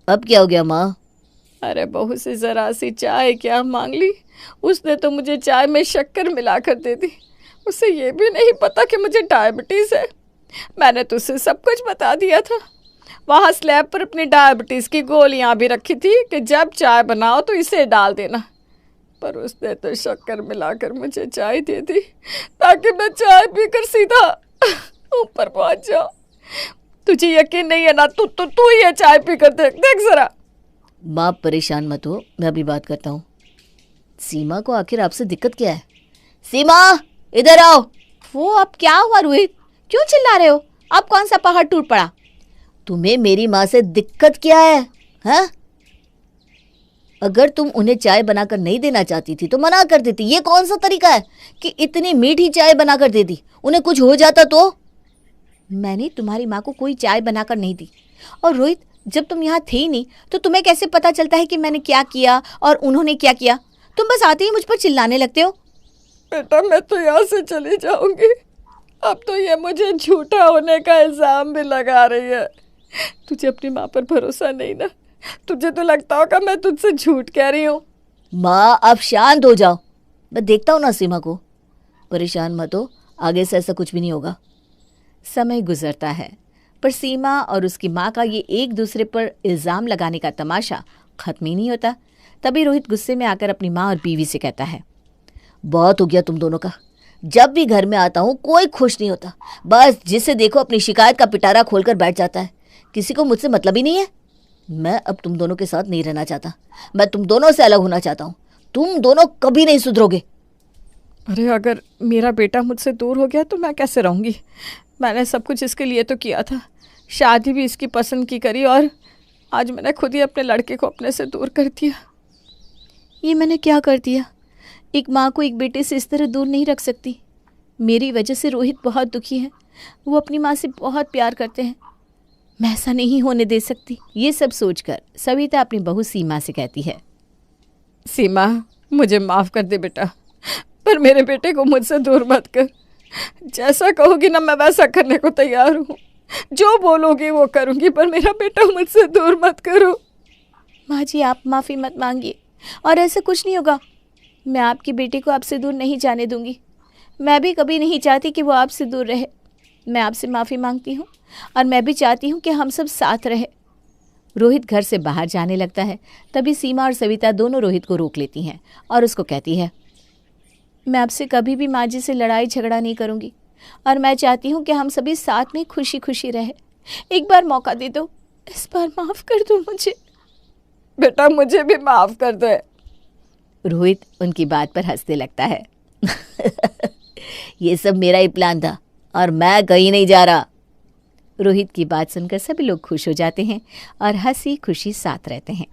अब क्या हो गया माँ? अरे बहू से ज़रा सी चाय क्या मांग ली। उसने तो मुझे चाय में शक्कर मिलाकर दे दी। उसे ये भी नहीं पता कि मुझे डायबिटीज़ है। मैंने तो उसे सब कुछ बता दिया था। वहाँ स्लैब पर अपनी डायबिटीज़ की गोलियाँ भी रखी थी कि जब चाय बनाओ तो इसे डाल देना। पर उसने तो शक्कर मिलाकर मुझे चाय दे दी ताकि मैं चाय पीकर सीधा ऊपर पहुँच जाऊँ। तुझे यकीन नहीं है ना? तू ये चाय पीकर देख ज़रा। माँ परेशान मत हो, मैं अभी बात करता हूँ। सीमा को आखिर आपसे दिक्कत क्या है? सीमा, इधर आओ। वो अब क्या हुआ रोहित? क्यों चिल्ला रहे हो? अब कौन सा पहाड़ टूट पड़ा? तुम्हें मेरी माँ से दिक्कत क्या है? हाँ? अगर तुम उन्हें चाय बनाकर नहीं देना चाहती थी तो मना कर देती। ये कौन सा तरीका है कि इतनी मीठी चाय बनाकर दे दी? उन्हें कुछ हो जाता तो? मैंने तुम्हारी माँ को कोई चाय बनाकर नहीं दी। और रोहित, जब तुम यहाँ थे ही नहीं तो तुम्हें कैसे पता चलता है कि मैंने क्या किया और उन्होंने क्या किया? तुम बस आते ही मुझ पर चिल्लाने लगते हो। बेटा मैं तो यहाँ से चली जाऊंगी। अब तो ये मुझे झूठा होने का इल्ज़ाम भी लगा रही है। तुझे अपनी माँ पर भरोसा नहीं ना? तुझे तो लगता होगा मैं तुझसे झूठ कह रही हूँ। माँ अब शांत हो जाओ। मैं देखता हूँ ना सीमा को। परेशान मत हो, आगे से ऐसा कुछ भी नहीं होगा। समय गुजरता है पर सीमा और उसकी माँ का ये एक दूसरे पर इल्ज़ाम लगाने का तमाशा खत्म ही नहीं होता। तभी रोहित गुस्से में आकर अपनी माँ और बीवी से कहता है, बहुत हो गया तुम दोनों का। जब भी घर में आता हूँ कोई खुश नहीं होता। बस जिसे देखो अपनी शिकायत का पिटारा खोलकर बैठ जाता है। किसी को मुझसे मतलब ही नहीं है। मैं अब तुम दोनों के साथ नहीं रहना चाहता। मैं तुम दोनों से अलग होना चाहता हूँ। तुम दोनों कभी नहीं सुधरोगे। अरे अगर मेरा बेटा मुझसे दूर हो गया तो मैं कैसे रहूँगी? मैंने सब कुछ इसके लिए तो किया था। शादी भी इसकी पसंद की करी और आज मैंने खुद ही अपने लड़के को अपने से दूर कर दिया। ये मैंने क्या कर दिया? एक माँ को एक बेटे से इस तरह दूर नहीं रख सकती। मेरी वजह से रोहित बहुत दुखी है। वो अपनी माँ से बहुत प्यार करते हैं। मैं ऐसा नहीं होने दे सकती। ये सब सोचकर सविता अपनी बहू सीमा से कहती है, सीमा मुझे माफ़ कर दे बेटा, पर मेरे बेटे को मुझसे दूर मत कर। जैसा कहोगी ना मैं वैसा करने को तैयार हूँ। जो बोलोगी वो करूँगी, पर मेरा बेटा मुझसे दूर मत करो। माँ जी आप माफ़ी मत मांगिए और ऐसा कुछ नहीं होगा। मैं आपके बेटे को आपसे दूर नहीं जाने दूंगी। मैं भी कभी नहीं चाहती कि वो आपसे दूर रहे। मैं आपसे माफ़ी मांगती हूँ और मैं भी चाहती हूँ कि हम सब साथ रहे। रोहित घर से बाहर जाने लगता है। तभी सीमा और सविता दोनों रोहित को रोक लेती हैं और उसको कहती है, मैं आपसे कभी भी माँ जी से लड़ाई झगड़ा नहीं करूँगी और मैं चाहती हूँ कि हम सभी साथ में खुशी खुशी रहे। एक बार मौका दे दो, इस बार माफ़ कर दो मुझे। बेटा मुझे भी माफ़ कर दे। रोहित उनकी बात पर हंसने लगता है। ये सब मेरा ही प्लान था और मैं कहीं नहीं जा रहा। रोहित की बात सुनकर सभी लोग खुश हो जाते हैं और हंसी खुशी साथ रहते हैं।